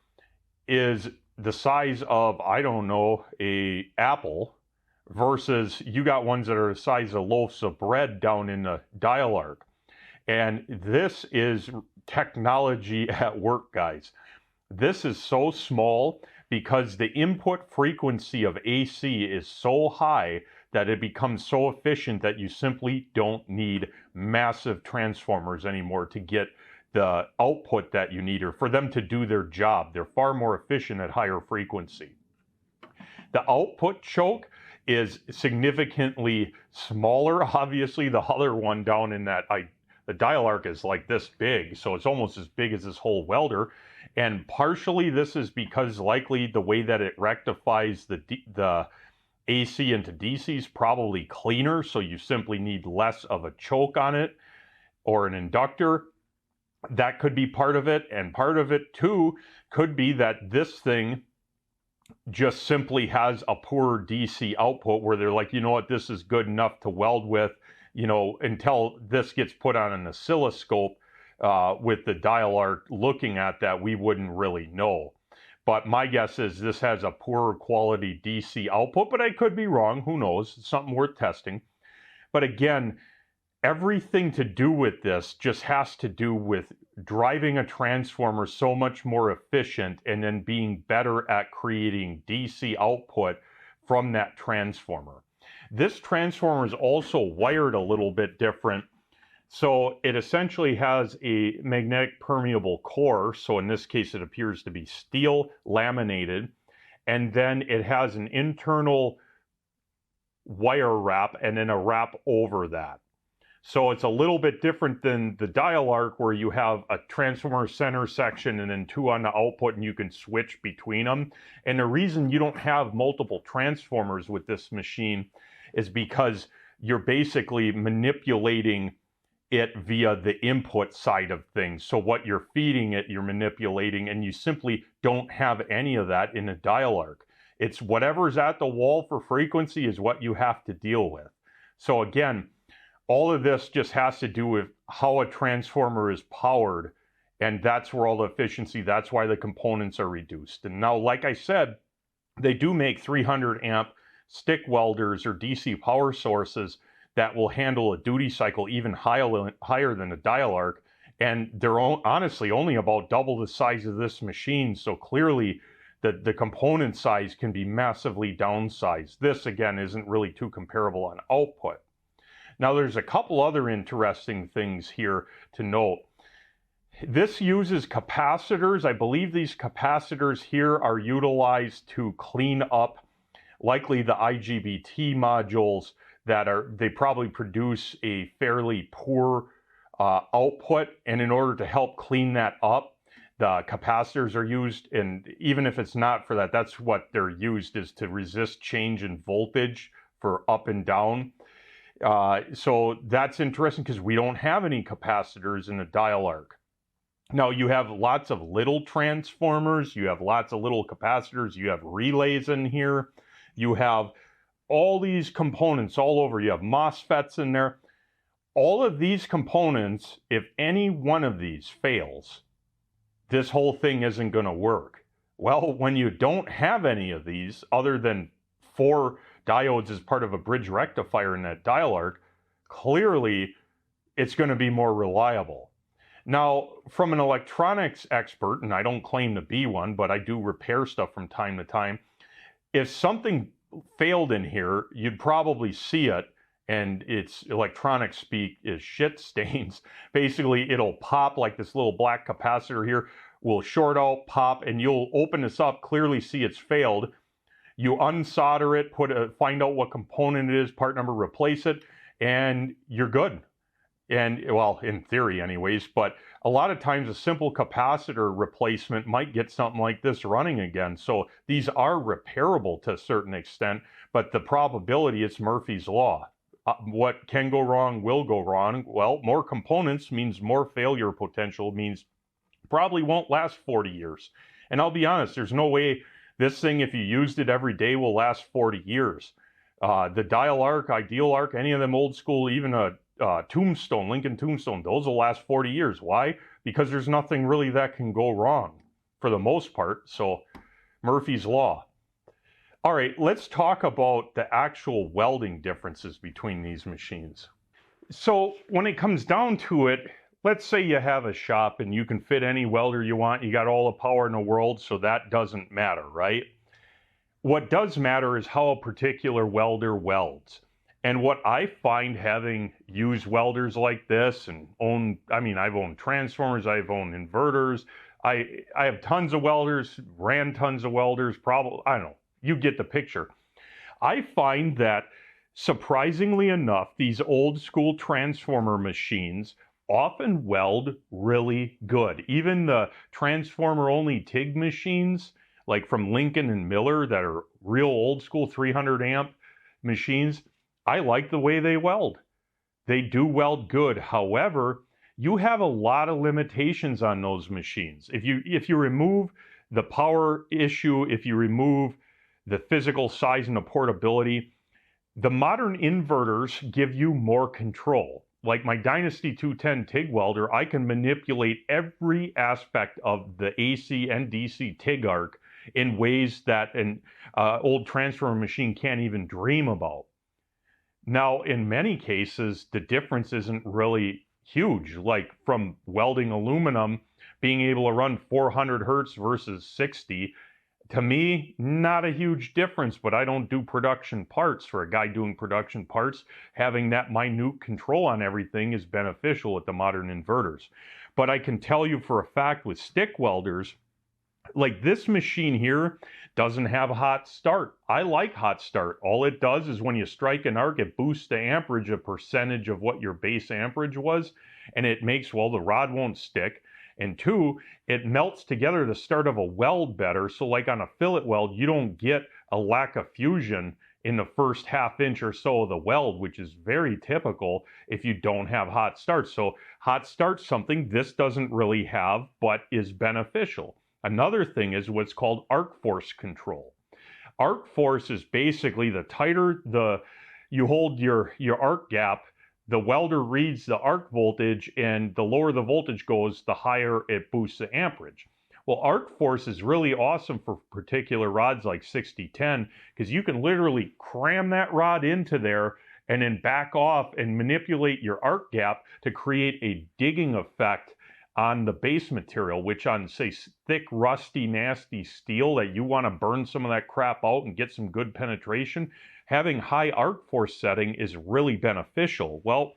is the size of, I don't know, a apple, versus you got ones that are the size of loaves of bread down in the Dial-Arc. And this is technology at work, guys. This is so small because the input frequency of AC is so high that it becomes so efficient that you simply don't need massive transformers anymore to get the output that you need, or for them to do their job. They're far more efficient at higher frequency. The output choke is significantly smaller. Obviously, the other one down in that, the Dial-Arc is like this big, so it's almost as big as this whole welder. And partially this is because likely the way that it rectifies the AC into DC is probably cleaner, so you simply need less of a choke on it, or an inductor. That could be part of it, and part of it too could be that this thing just simply has a poor DC output where they're like, you know what, this is good enough to weld with, you know, until this gets put on an oscilloscope with the Dial-Arc looking at that, we wouldn't really know. But my guess is this has a poorer quality DC output, but I could be wrong, who knows, it's something worth testing. But again, everything to do with this just has to do with driving a transformer so much more efficient and then being better at creating DC output from that transformer. This transformer is also wired a little bit different. So it essentially has a magnetic permeable core. So in this case, it appears to be steel laminated. And then it has an internal wire wrap and then a wrap over that. So it's a little bit different than the dial arc, where you have a transformer center section and then two on the output and you can switch between them. And the reason you don't have multiple transformers with this machine is because you're basically manipulating it via the input side of things. So what you're feeding it, you're manipulating, and you simply don't have any of that in a dial arc. It's whatever's at the wall for frequency is what you have to deal with. So again, all of this just has to do with how a transformer is powered, and that's where all the efficiency, that's why the components are reduced. And now, like I said, they do make 300 amp stick welders or DC power sources that will handle a duty cycle even higher than a dial arc, and they're honestly only about double the size of this machine, so clearly the component size can be massively downsized. This, again, isn't really too comparable on output. Now, there's a couple other interesting things here to note. This uses capacitors. I believe these capacitors here are utilized to clean up likely the IGBT modules they probably produce a fairly poor output, and in order to help clean that up, the capacitors are used. And even if it's not for that, that's what they're used, is to resist change in voltage for up and down. So that's interesting because we don't have any capacitors in a dial arc. Now, you have lots of little transformers, you have lots of little capacitors, you have relays in here, you have all these components all over, you have MOSFETs in there. All of these components, if any one of these fails, this whole thing isn't going to work. Well, when you don't have any of these, other than 4 diodes as part of a bridge rectifier in that dial arc, clearly it's going to be more reliable. Now, from an electronics expert, and I don't claim to be one, but I do repair stuff from time to time, if something failed in here, you'd probably see it, and its electronic speak is shit stains. Basically, it'll pop like this little black capacitor here, will short out, pop, and you'll open this up, clearly see it's failed. You unsolder it, find out what component it is, part number, replace it, and you're good. And, well, in theory anyways, but a lot of times a simple capacitor replacement might get something like this running again. So these are repairable to a certain extent, but the probability, it's Murphy's Law. What can go wrong will go wrong. Well, more components means more failure potential, means probably won't last 40 years. And I'll be honest, there's no way this thing, if you used it every day, will last 40 years. The dial arc, ideal arc, any of them old school, even a Tombstone, Lincoln Tombstone, those will last 40 years. Why? Because there's nothing really that can go wrong for the most part. So Murphy's Law. All right, let's talk about the actual welding differences between these machines. So when it comes down to it, let's say you have a shop and you can fit any welder you want. You got all the power in the world, so that doesn't matter, right? What does matter is how a particular welder welds. And what I find, having used welders like this and I've owned transformers, I've owned inverters, I have tons of welders, ran tons of welders, probably, I don't know, you get the picture. I find that, surprisingly enough, these old school transformer machines often weld really good. Even the transformer only TIG machines, like from Lincoln and Miller, that are real old school 300 amp machines, I like the way they weld. They do weld good. However, you have a lot of limitations on those machines. If you remove the power issue, if you remove the physical size and the portability, the modern inverters give you more control. Like my Dynasty 210 TIG welder, I can manipulate every aspect of the AC and DC TIG arc in ways that an old transformer machine can't even dream about. Now, in many cases, the difference isn't really huge, like from welding aluminum, being able to run 400 hertz versus 60. To me, not a huge difference, but I don't do production parts. For a guy doing production parts, having that minute control on everything is beneficial with the modern inverters. But I can tell you for a fact with stick welders, like this machine here doesn't have a hot start. I like hot start. All it does is when you strike an arc, it boosts the amperage a percentage of what your base amperage was, and it makes, well, the rod won't stick. And two, it melts together the start of a weld better. So like on a fillet weld, you don't get a lack of fusion in the first half inch or so of the weld, which is very typical if you don't have hot start. So hot start's something this doesn't really have, but is beneficial. Another thing is what's called arc force control. Arc force is basically the tighter you hold your arc gap, the welder reads the arc voltage, and the lower the voltage goes, the higher it boosts the amperage. Well, arc force is really awesome for particular rods like 6010 because you can literally cram that rod into there and then back off and manipulate your arc gap to create a digging effect on the base material, which on, say, thick, rusty, nasty steel that you want to burn some of that crap out and get some good penetration, having high arc force setting is really beneficial. Well,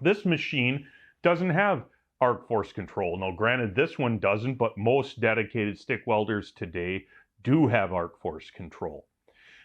this machine doesn't have arc force control. Now, granted, this one doesn't, but most dedicated stick welders today do have arc force control.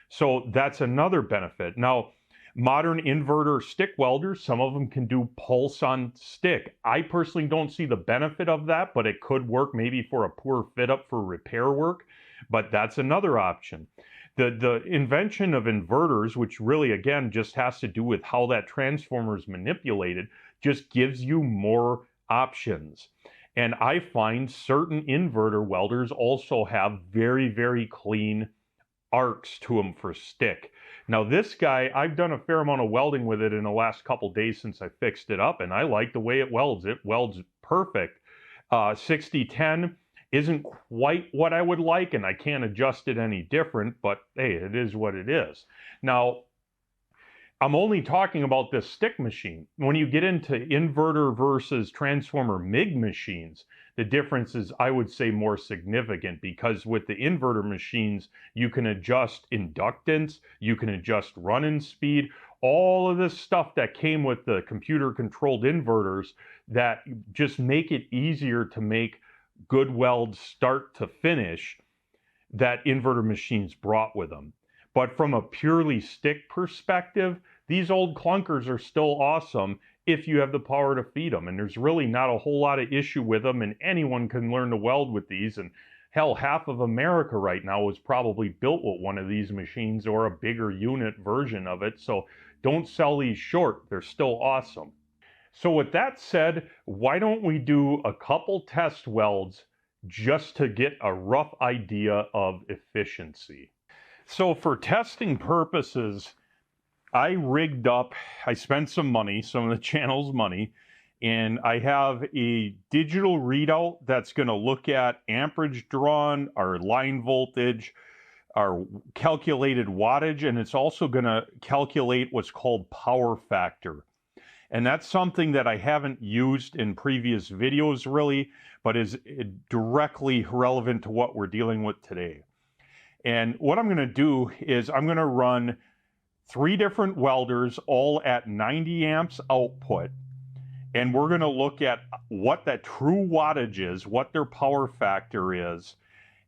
So that's another benefit. Now, modern inverter stick welders, some of them can do pulse on stick. I personally don't see the benefit of that, but it could work maybe for a poor fit up for repair work, but that's another option. The invention of inverters, which really, again, just has to do with how that transformer is manipulated, just gives you more options. And I find certain inverter welders also have very, very clean arcs to them for stick. Now this guy, I've done a fair amount of welding with it in the last couple days since I fixed it up, and I like the way it welds. It welds perfect. 6010 isn't quite what I would like, and I can't adjust it any different, but hey, it is what it is. Now, I'm only talking about this stick machine. When you get into inverter versus transformer MIG machines, the difference is, I would say, more significant, because with the inverter machines, you can adjust inductance, you can adjust run-in speed, all of this stuff that came with the computer-controlled inverters that just make it easier to make good welds start to finish that inverter machines brought with them. But from a purely stick perspective, these old clunkers are still awesome if you have the power to feed them. And there's really not a whole lot of issue with them, and anyone can learn to weld with these. And hell, half of America right now is probably built with one of these machines or a bigger unit version of it. So don't sell these short. They're still awesome. So with that said, why don't we do a couple test welds just to get a rough idea of efficiency? So for testing purposes, I rigged up, I spent some money, some of the channel's money, and I have a digital readout that's going to look at amperage drawn, our line voltage, our calculated wattage, and it's also going to calculate what's called power factor. And that's something that I haven't used in previous videos really, but is directly relevant to what we're dealing with today. And what I'm going to do is I'm going to run 3 different welders, all at 90 amps output. And we're going to look at what that true wattage is, what their power factor is,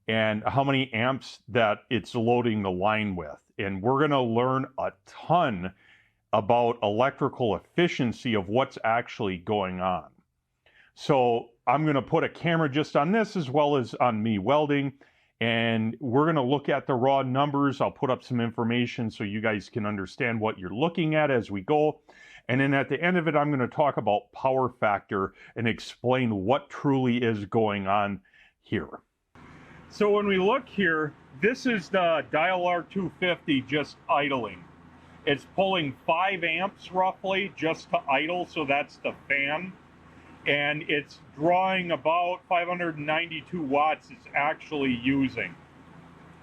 and how many amps that it's loading the line with. And we're going to learn a ton about electrical efficiency of what's actually going on. So I'm going to put a camera just on this as well as on me welding. And we're going to look at the raw numbers. I'll put up some information so you guys can understand what you're looking at as we go. And then at the end of it, I'm going to talk about power factor and explain what truly is going on here. So when we look here, this is the Dial R250 just idling. It's pulling 5 amps roughly just to idle, so that's the fan. And it's drawing about 592 watts it's actually using.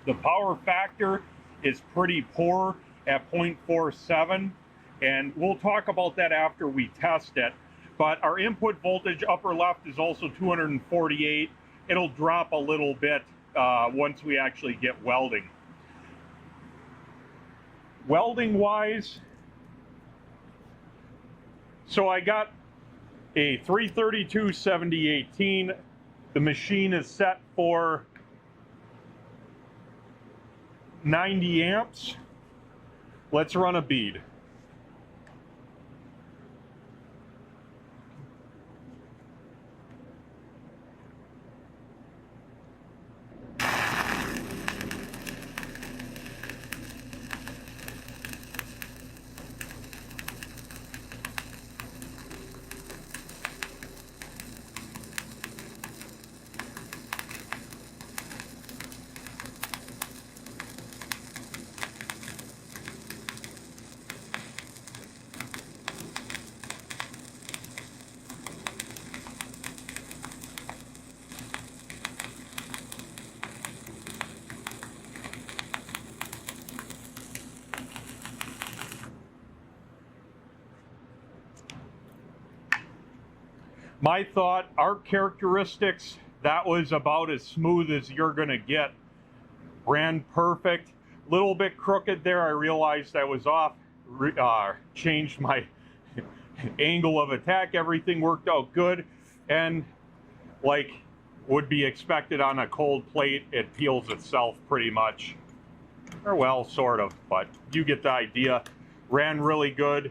The power factor is pretty poor at 0.47, and we'll talk about that after we test it. But our input voltage upper left is also 248. It'll drop a little bit once we actually get welding. Welding wise, so I got a 332 7018. The machine is set for 90 amps. Let's run a bead. My thought, arc characteristics, that was about as smooth as you're gonna get. Ran perfect. Little bit crooked there. I realized I was off. Changed my angle of attack. Everything worked out good. And like would be expected on a cold plate, it peels itself pretty much. Or well, sort of, but you get the idea. Ran really good.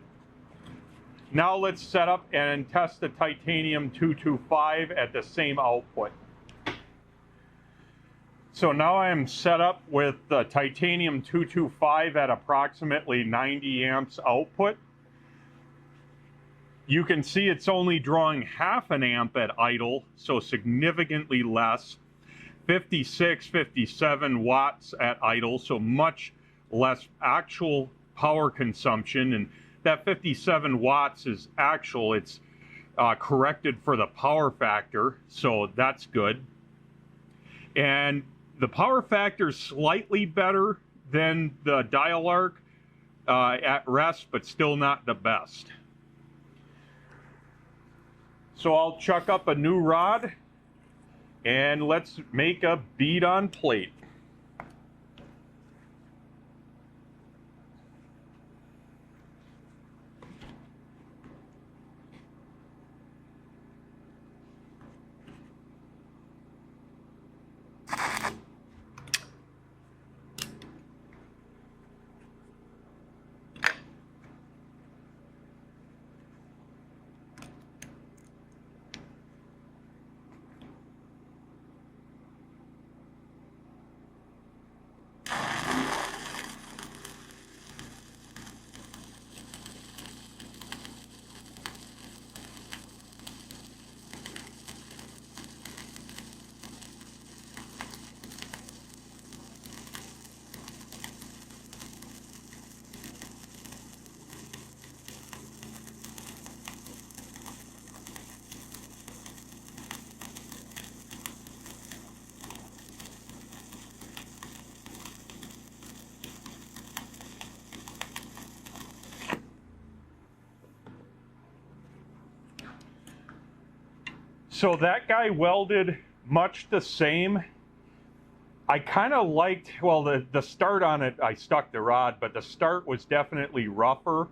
Now let's set up and test the titanium 225 at the same output. So now I am set up with the titanium 225 at approximately 90 amps output. You can see it's only drawing half an amp at idle, so significantly less. 56, 57 watts at idle, so much less actual power consumption. And that 57 watts is actual. It's corrected for the power factor, so that's good. And the power factor is slightly better than the dial arc at rest, but still not the best. So I'll chuck up a new rod and let's make a bead on plate. So that guy welded much the same. I kind of liked, well, the start on it, I stuck the rod, but the start was definitely rougher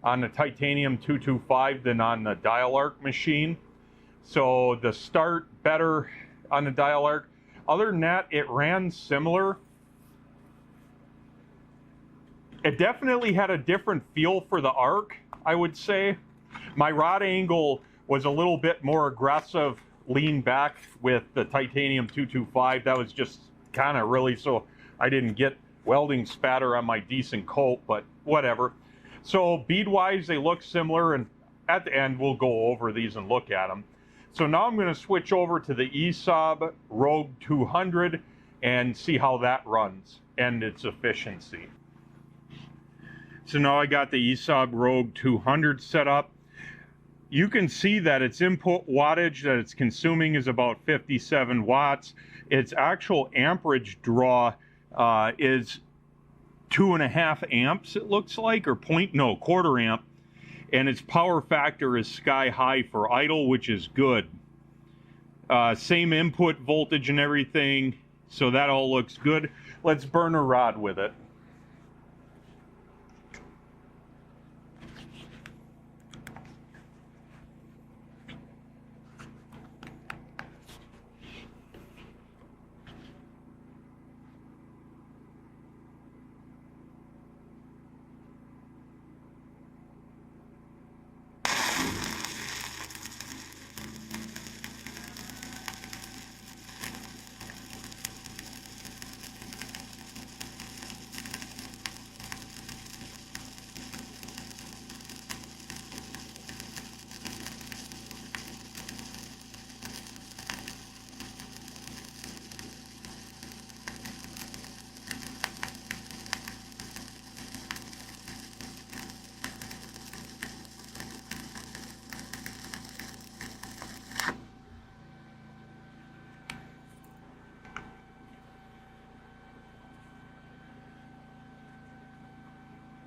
on the titanium 225 than on the dial arc machine. So the start better on the dial arc. Other than that, it ran similar. It definitely had a different feel for the arc, I would say. My rod angle was a little bit more aggressive, lean back with the titanium 225. That was just kind of really so I didn't get welding spatter on my decent coat, but whatever. So bead-wise, they look similar, and at the end, we'll go over these and look at them. So now I'm going to switch over to the ESAB Rogue 200 and see how that runs and its efficiency. So now I got the ESAB Rogue 200 set up. You can see that its input wattage that it's consuming is about 57 watts. Its actual amperage draw is 2.5 amps, it looks like, or quarter amp, and its power factor is sky high for idle, which is good. Same input voltage and everything, so that all looks good. Let's burn a rod with it.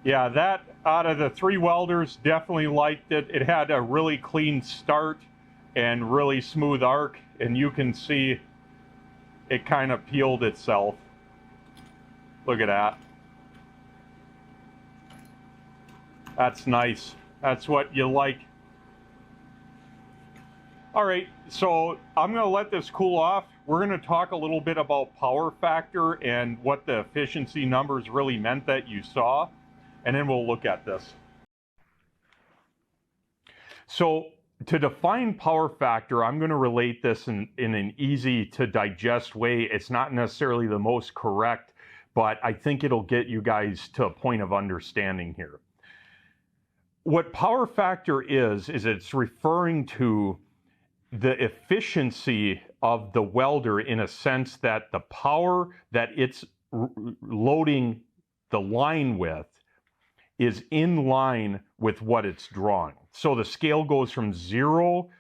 Yeah, that out of the 3 welders, definitely liked it. It had a really clean start and really smooth arc, and you can see it kind of peeled itself. Look at that. That's nice. That's what you like. All right, so I'm going to let this cool off. We're going to talk a little bit about power factor and what the efficiency numbers really meant that you saw, and then we'll look at this. So to define power factor, I'm going to relate this in an easy to digest way. It's not necessarily the most correct, but I think it'll get you guys to a point of understanding here. What power factor is it's referring to the efficiency of the welder, in a sense that the power that it's loading the line with is in line with what it's drawing. So the scale goes from 0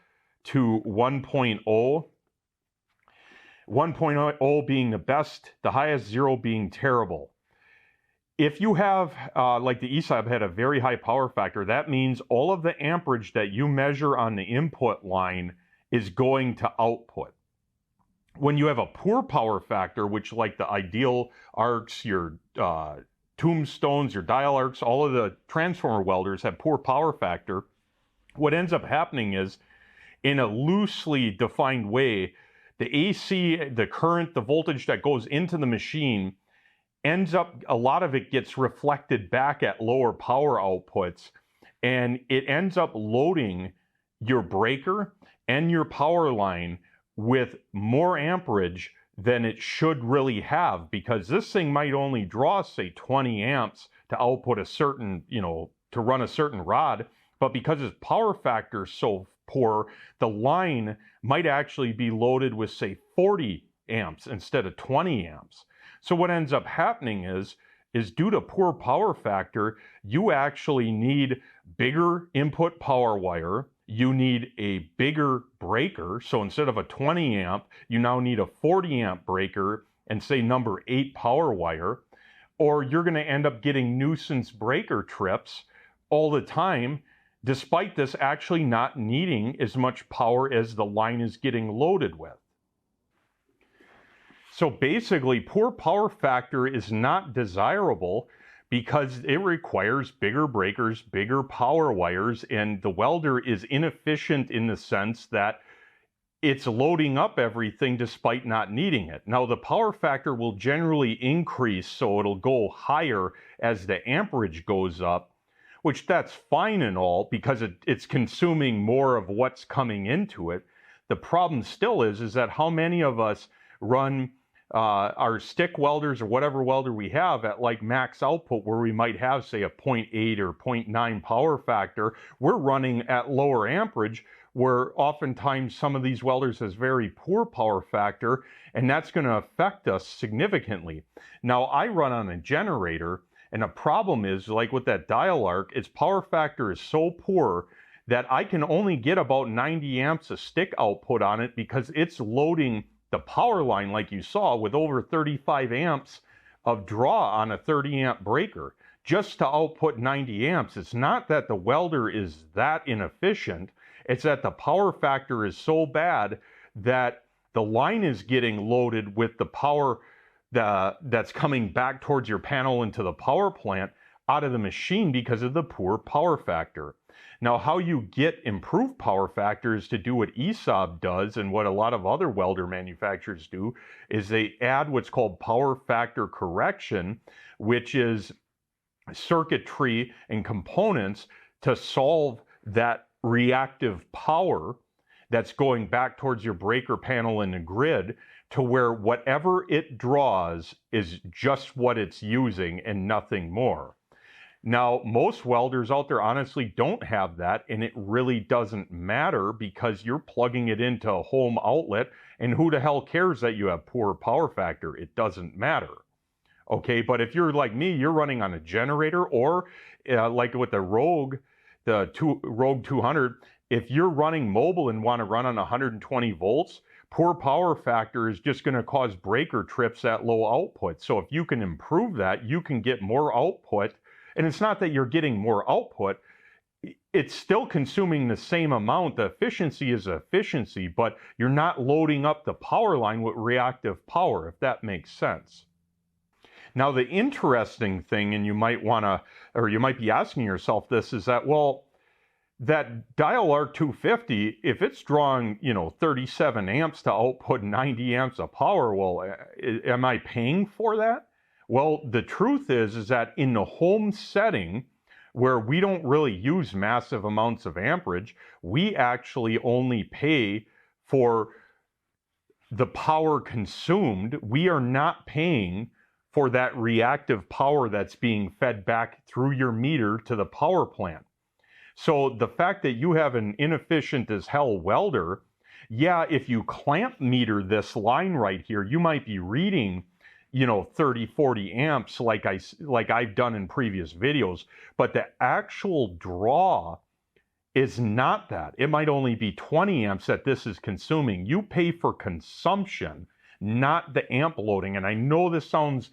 to 1.0. 1.0 being the best, the highest, 0 being terrible. If you have, like the ESAB had a very high power factor, that means all of the amperage that you measure on the input line is going to output. When you have a poor power factor, which like the ideal arcs, your tombstones, your dial arcs, all of the transformer welders have poor power factor, what ends up happening is, in a loosely defined way, the AC, the current, the voltage that goes into the machine ends up, a lot of it gets reflected back at lower power outputs, and it ends up loading your breaker and your power line with more amperage than it should really have, because this thing might only draw, say, 20 amps to output a certain, to run a certain rod, but because its power factor is so poor, the line might actually be loaded with, say, 40 amps instead of 20 amps. So what ends up happening is due to poor power factor, you actually need bigger input power wire, you need a bigger breaker. So instead of a 20 amp, you now need a 40 amp breaker and, say, number 8 power wire, or you're going to end up getting nuisance breaker trips all the time, despite this actually not needing as much power as the line is getting loaded with. So basically, poor power factor is not desirable because it requires bigger breakers, bigger power wires, and the welder is inefficient in the sense that it's loading up everything despite not needing it. Now, the power factor will generally increase, so it'll go higher as the amperage goes up, which that's fine and all because it's consuming more of what's coming into it. The problem still is that how many of us run our stick welders or whatever welder we have at like max output, where we might have, say, a 0.8 or 0.9 power factor. We're running at lower amperage, where oftentimes some of these welders has very poor power factor, and that's going to affect us significantly. Now, I run on a generator, and the problem is, like with that dial arc, its power factor is so poor that I can only get about 90 amps of stick output on it because it's loading the power line, like you saw, with over 35 amps of draw on a 30 amp breaker just to output 90 amps. It's not that the welder is that inefficient. It's that the power factor is so bad that the line is getting loaded with the power that's coming back towards your panel into the power plant out of the machine because of the poor power factor. Now, how you get improved power factor is to do what ESAB does and what a lot of other welder manufacturers do, is they add what's called power factor correction, which is circuitry and components to solve that reactive power that's going back towards your breaker panel in the grid, to where whatever it draws is just what it's using and nothing more. Now, most welders out there honestly don't have that, and it really doesn't matter because you're plugging it into a home outlet, and who the hell cares that you have poor power factor? It doesn't matter. Okay, but if you're like me, you're running on a generator, or like with the Rogue, Rogue 200, if you're running mobile and want to run on 120 volts, poor power factor is just going to cause breaker trips at low output. So if you can improve that, you can get more output. And it's not that you're getting more output, it's still consuming the same amount. The efficiency is efficiency, but you're not loading up the power line with reactive power, if that makes sense. Now, the interesting thing, and you might want to, or you might be asking yourself this, is that, well, that dial arc 250, if it's drawing, 37 amps to output 90 amps of power, well, am I paying for that? Well, the truth is that in the home setting, where we don't really use massive amounts of amperage, we actually only pay for the power consumed. We are not paying for that reactive power that's being fed back through your meter to the power plant. So the fact that you have an inefficient as hell welder, yeah, if you clamp meter this line right here, you might be reading 30, 40 amps like I've done in previous videos, but the actual draw is not that. It might only be 20 amps that this is consuming. You pay for consumption, not the amp loading. And I know this sounds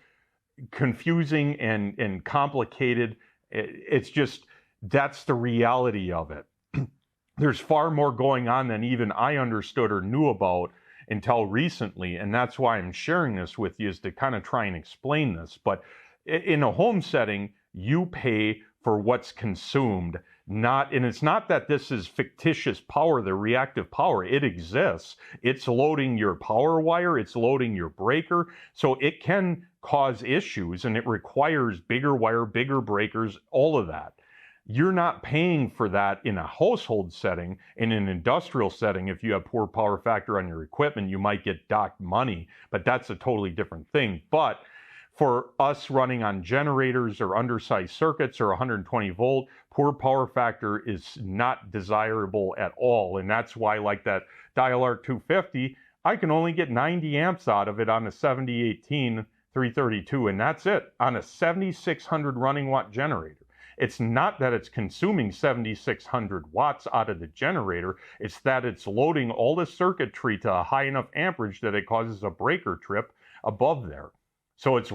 confusing and complicated. It's just, that's the reality of it. There's far more going on than even I understood or knew about until recently, and that's why I'm sharing this with you, is to kind of try and explain this. But in a home setting, you pay for what's consumed, and it's not that this is fictitious power, the reactive power. It exists. It's loading your power wire, it's loading your breaker, so it can cause issues, and it requires bigger wire, bigger breakers, all of that. You're not paying for that in a household setting. In an industrial setting, if you have poor power factor on your equipment, you might get docked money, but that's a totally different thing. But for us running on generators or undersized circuits or 120 volt, poor power factor is not desirable at all. And that's why, like that dial arc 250, I can only get 90 amps out of it on a 7018 332, and that's it on a 7600 running watt generator. It's not that it's consuming 7,600 watts out of the generator. It's that it's loading all the circuitry to a high enough amperage that it causes a breaker trip above there. So it's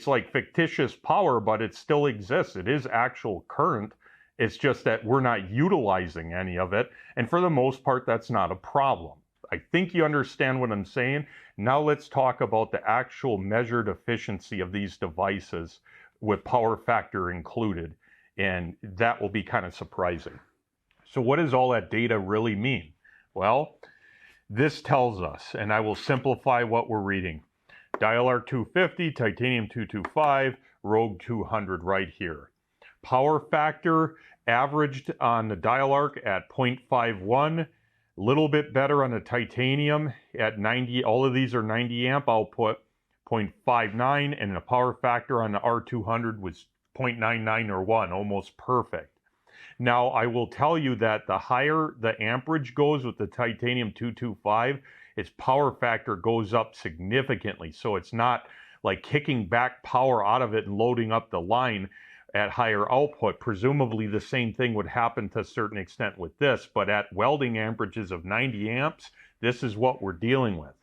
like fictitious power, but it still exists. It is actual current. It's just that we're not utilizing any of it. And for the most part, that's not a problem. I think you understand what I'm saying. Now let's talk about the actual measured efficiency of these devices with power factor included. And that will be kind of surprising. So what does all that data really mean? Well, this tells us, and I will simplify what we're reading. Dial arc 250, titanium 225, Rogue 200 right here. Power factor averaged on the dial arc at 0.51, a little bit better on the titanium at 90. All of these are 90 amp output, 0.59, and the power factor on the R200 was 0.99 or 1, almost perfect. Now, I will tell you that the higher the amperage goes with the titanium 225, its power factor goes up significantly. So it's not like kicking back power out of it and loading up the line at higher output. Presumably the same thing would happen to a certain extent with this, but at welding amperages of 90 amps, this is what we're dealing with.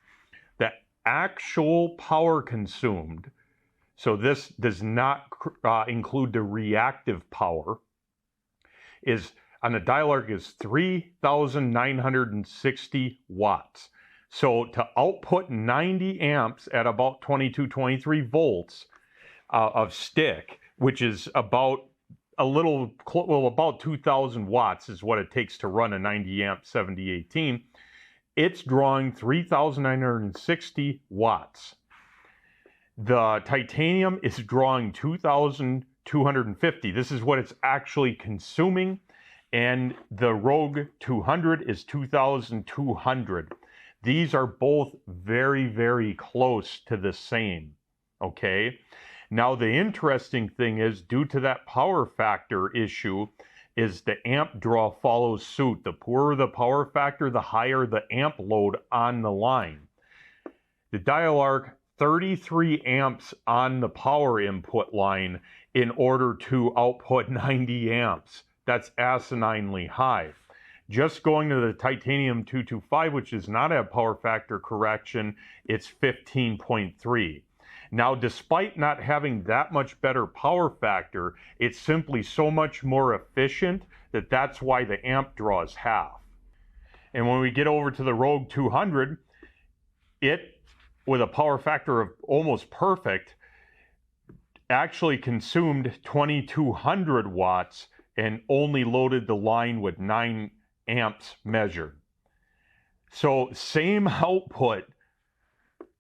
The actual power consumed so this does not include the reactive power, is on the dial arc is 3,960 watts. So to output 90 amps at about 22, 23 volts of stick, which is about about 2,000 watts is what it takes to run a 90 amp 7018. It's drawing 3,960 watts. The titanium is drawing 2,250. This is what it's actually consuming. And the Rogue 200 is 2,200. These are both very, very close to the same, okay? Now, the interesting thing is, due to that power factor issue, is the amp draw follows suit. The poorer the power factor, the higher the amp load on the line. The dial arc, 33 amps on the power input line in order to output 90 amps. That's asininely high. Just going to the titanium 225, which does not have power factor correction, it's 15.3. Now, despite not having that much better power factor, it's simply so much more efficient that that's why the amp draw is half. And when we get over to the Rogue 200, it, with a power factor of almost perfect, actually consumed 2,200 watts and only loaded the line with 9 amps measured. So same output,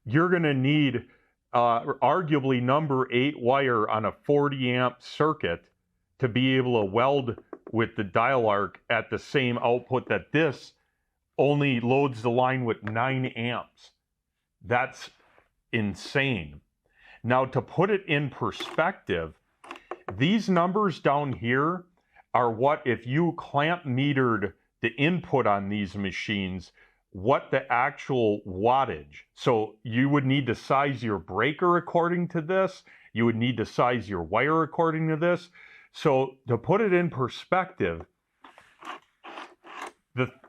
you're going to need arguably number 8 wire on a 40 amp circuit to be able to weld with the dial arc at the same output that this only loads the line with 9 amps. That's insane. Now, to put it in perspective, these numbers down here are what, if you clamp metered the input on these machines, what the actual wattage. So you would need to size your breaker according to this. You would need to size your wire according to this. So to put it in perspective,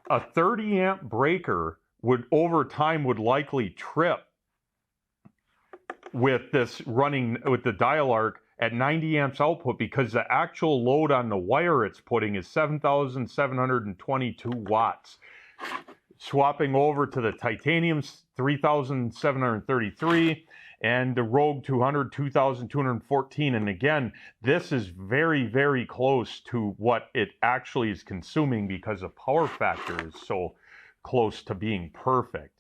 a 30 amp breaker would over time would likely trip with this running with the dial arc at 90 amps output, because the actual load on the wire it's putting is 7,722 watts. Swapping over to the titanium's 3,733 and the Rogue 200, 2,214. And again, this is very, very close to what it actually is consuming because the power factor is so close to being perfect.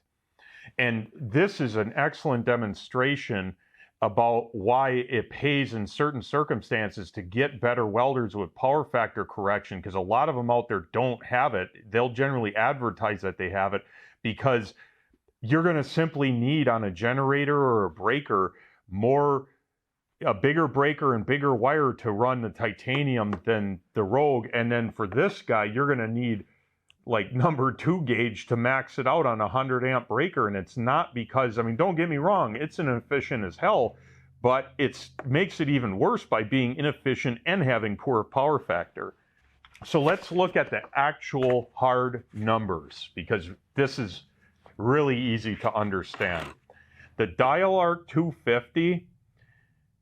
And this is an excellent demonstration about why it pays in certain circumstances to get better welders with power factor correction, because a lot of them out there don't have it. They'll generally advertise that they have it, because you're going to simply need on a generator or a breaker a bigger breaker and bigger wire to run the titanium than the Rogue. And then for this guy, you're going to need like number 2 gauge to max it out on a 100 amp breaker. And it's not because, I mean, don't get me wrong, it's inefficient as hell, but it makes it even worse by being inefficient and having poor power factor. So let's look at the actual hard numbers, because this is really easy to understand. The dial arc 250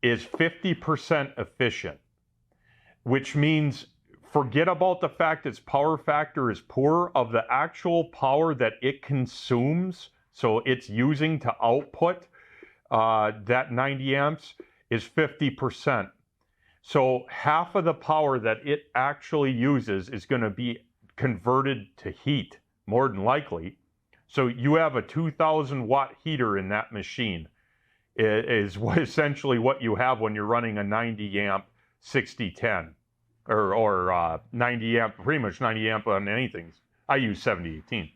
is 50% efficient, which means forget about the fact its power factor is poor. Of the actual power that it consumes, so it's using to output that 90 amps, is 50%. So half of the power that it actually uses is going to be converted to heat, more than likely. So you have a 2,000 watt heater in that machine. It is essentially what you have when you're running a 90 amp 6010. Or 90 amp, pretty much 90 amp on anything. I use 7018.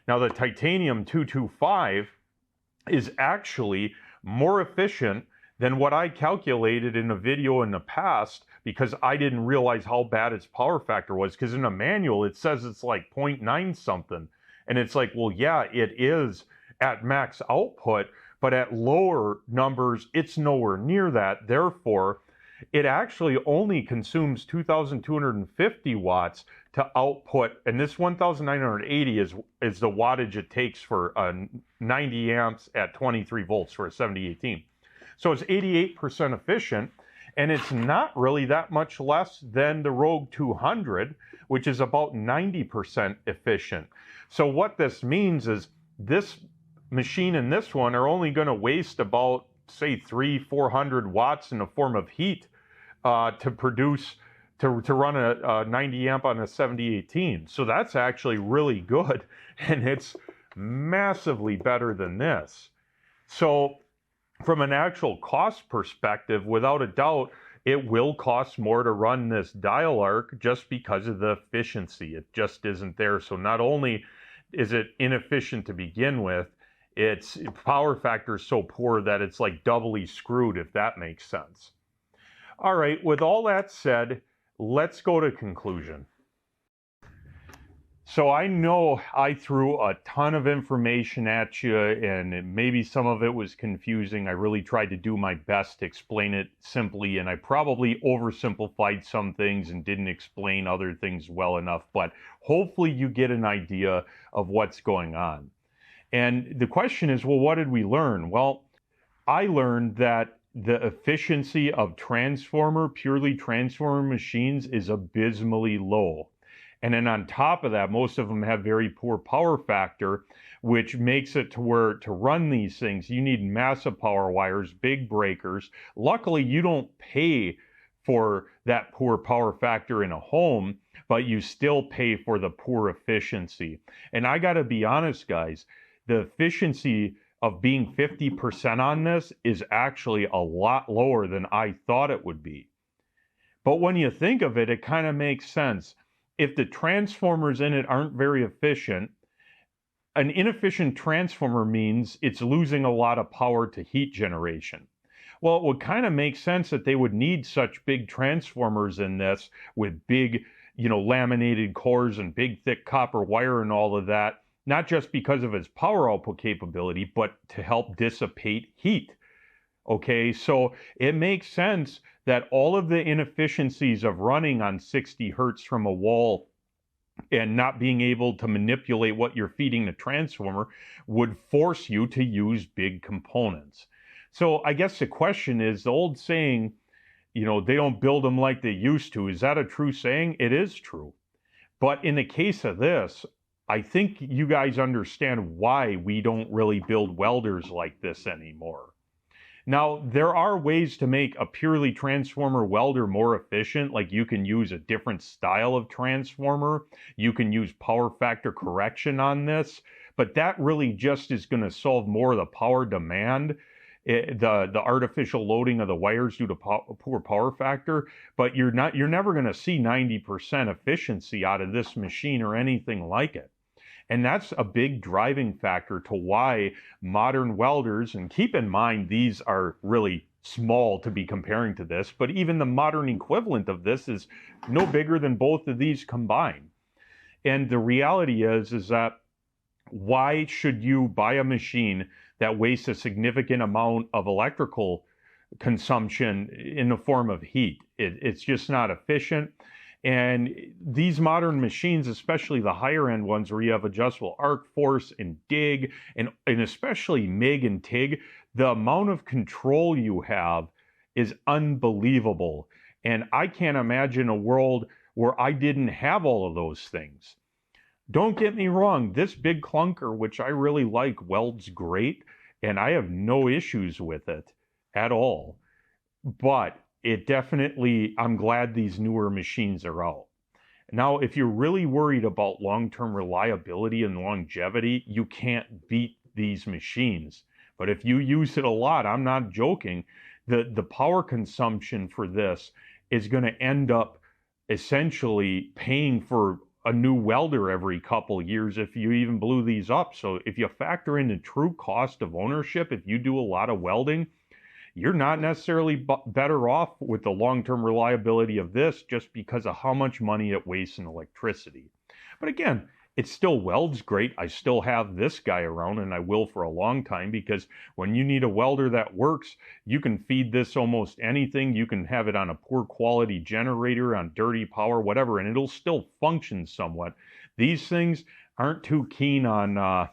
Now the titanium 225 is actually more efficient than what I calculated in a video in the past, because I didn't realize how bad its power factor was, because in a manual it says it's like 0.9 something. And it's like, well, yeah, it is at max output, but at lower numbers, it's nowhere near that. Therefore, it actually only consumes 2,250 watts to output, and this 1,980 is the wattage it takes for 90 amps at 23 volts for a 7018. So it's 88% efficient, and it's not really that much less than the Rogue 200, which is about 90% efficient. So what this means is this machine and this one are only going to waste about, say, 300-400 watts in the form of heat to produce, to run a 90 amp on a 7018. So that's actually really good, and it's massively better than this. So from an actual cost perspective, without a doubt, it will cost more to run this dial arc just because of the efficiency. It just isn't there. So not only is it inefficient to begin with, its power factor is so poor that it's like doubly screwed, if that makes sense. All right, with all that said, let's go to conclusion. So I know I threw a ton of information at you, and maybe some of it was confusing. I really tried to do my best to explain it simply, and I probably oversimplified some things and didn't explain other things well enough, but hopefully you get an idea of what's going on. And the question is, well, what did we learn? Well, I learned that the efficiency of purely transformer machines is abysmally low. And then on top of that, most of them have very poor power factor, which makes it to where to run these things, you need massive power wires, big breakers. Luckily, you don't pay for that poor power factor in a home, but you still pay for the poor efficiency. And I got to be honest, guys, the efficiency of being 50% on this is actually a lot lower than I thought it would be. But when you think of it, it kind of makes sense. If the transformers in it aren't very efficient, an inefficient transformer means it's losing a lot of power to heat generation. Well, it would kind of make sense that they would need such big transformers in this with big, laminated cores and big thick copper wire and all of that, not just because of its power output capability, but to help dissipate heat. Okay, so it makes sense that all of the inefficiencies of running on 60 hertz from a wall and not being able to manipulate what you're feeding the transformer would force you to use big components. So I guess the question is, the old saying, they don't build them like they used to. Is that a true saying? It is true. But in the case of this, I think you guys understand why we don't really build welders like this anymore. Now, there are ways to make a purely transformer welder more efficient, like you can use a different style of transformer, you can use power factor correction on this, but that really just is going to solve more of the power demand, the artificial loading of the wires due to poor power factor, but you're never going to see 90% efficiency out of this machine or anything like it. And that's a big driving factor to why modern welders, and keep in mind, these are really small to be comparing to this, but even the modern equivalent of this is no bigger than both of these combined. And the reality is that why should you buy a machine that wastes a significant amount of electrical consumption in the form of heat? It's just not efficient. And these modern machines, especially the higher end ones where you have adjustable arc force and dig, and especially MIG and TIG, the amount of control you have is unbelievable. And I can't imagine a world where I didn't have all of those things. Don't get me wrong, this big clunker, which I really like, welds great, and I have no issues with it at all. But it definitely, I'm glad these newer machines are out. Now, if you're really worried about long-term reliability and longevity, you can't beat these machines. But if you use it a lot, I'm not joking, the power consumption for this is going to end up essentially paying for a new welder every couple years if you even blew these up. So if you factor in the true cost of ownership, if you do a lot of welding, you're not necessarily better off with the long-term reliability of this just because of how much money it wastes in electricity. But again, it still welds great. I still have this guy around, and I will for a long time, because when you need a welder that works, you can feed this almost anything. You can have it on a poor quality generator, on dirty power, whatever, and it'll still function somewhat. These things aren't too keen on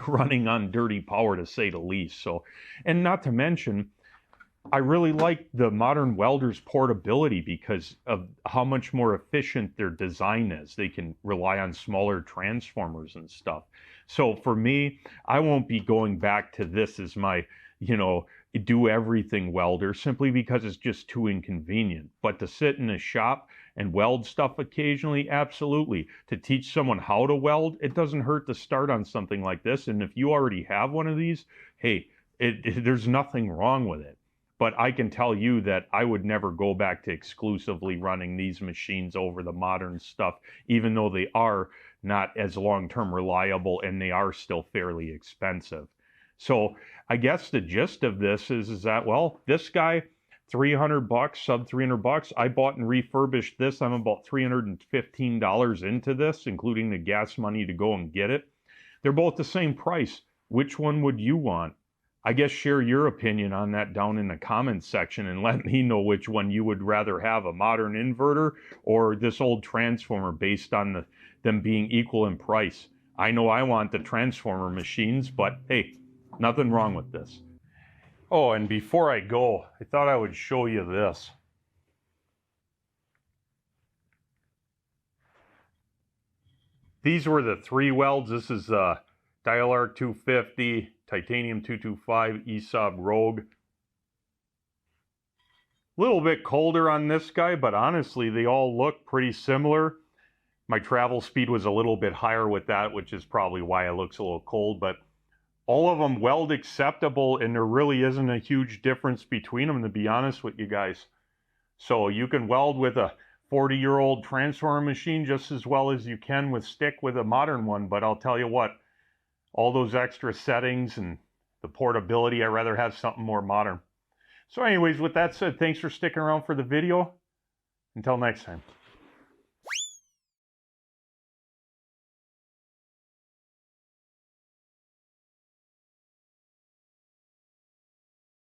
running on dirty power, to say the least. So, and not to mention, I really like the modern welders' portability because of how much more efficient their design is. They can rely on smaller transformers and stuff. So for me, I won't be going back to this as my, do everything welder simply because it's just too inconvenient. But to sit in a shop and weld stuff occasionally, absolutely. To teach someone how to weld, it doesn't hurt to start on something like this. And if you already have one of these, hey, there's nothing wrong with it. But I can tell you that I would never go back to exclusively running these machines over the modern stuff, even though they are not as long-term reliable and they are still fairly expensive. So I guess the gist of this is that, well, this guy, $300, sub $300. I bought and refurbished this. I'm about $315 into this, including the gas money to go and get it. They're both the same price. Which one would you want? I guess share your opinion on that down in the comments section and let me know which one you would rather have, a modern inverter or this old transformer based on them being equal in price. I know I want the transformer machines, but hey, nothing wrong with this. Oh, and before I go, I thought I would show you this. These were the 3 welds. This is Dial Arc 250, Titanium 225, ESOB Rogue. A little bit colder on this guy, but honestly, they all look pretty similar. My travel speed was a little bit higher with that, which is probably why it looks a little cold, but all of them weld acceptable, and there really isn't a huge difference between them, to be honest with you guys. So you can weld with a 40-year-old transformer machine just as well as you can with stick with a modern one, but I'll tell you what, all those extra settings and the portability, I'd rather have something more modern. So anyways, with that said, thanks for sticking around for the video. Until next time.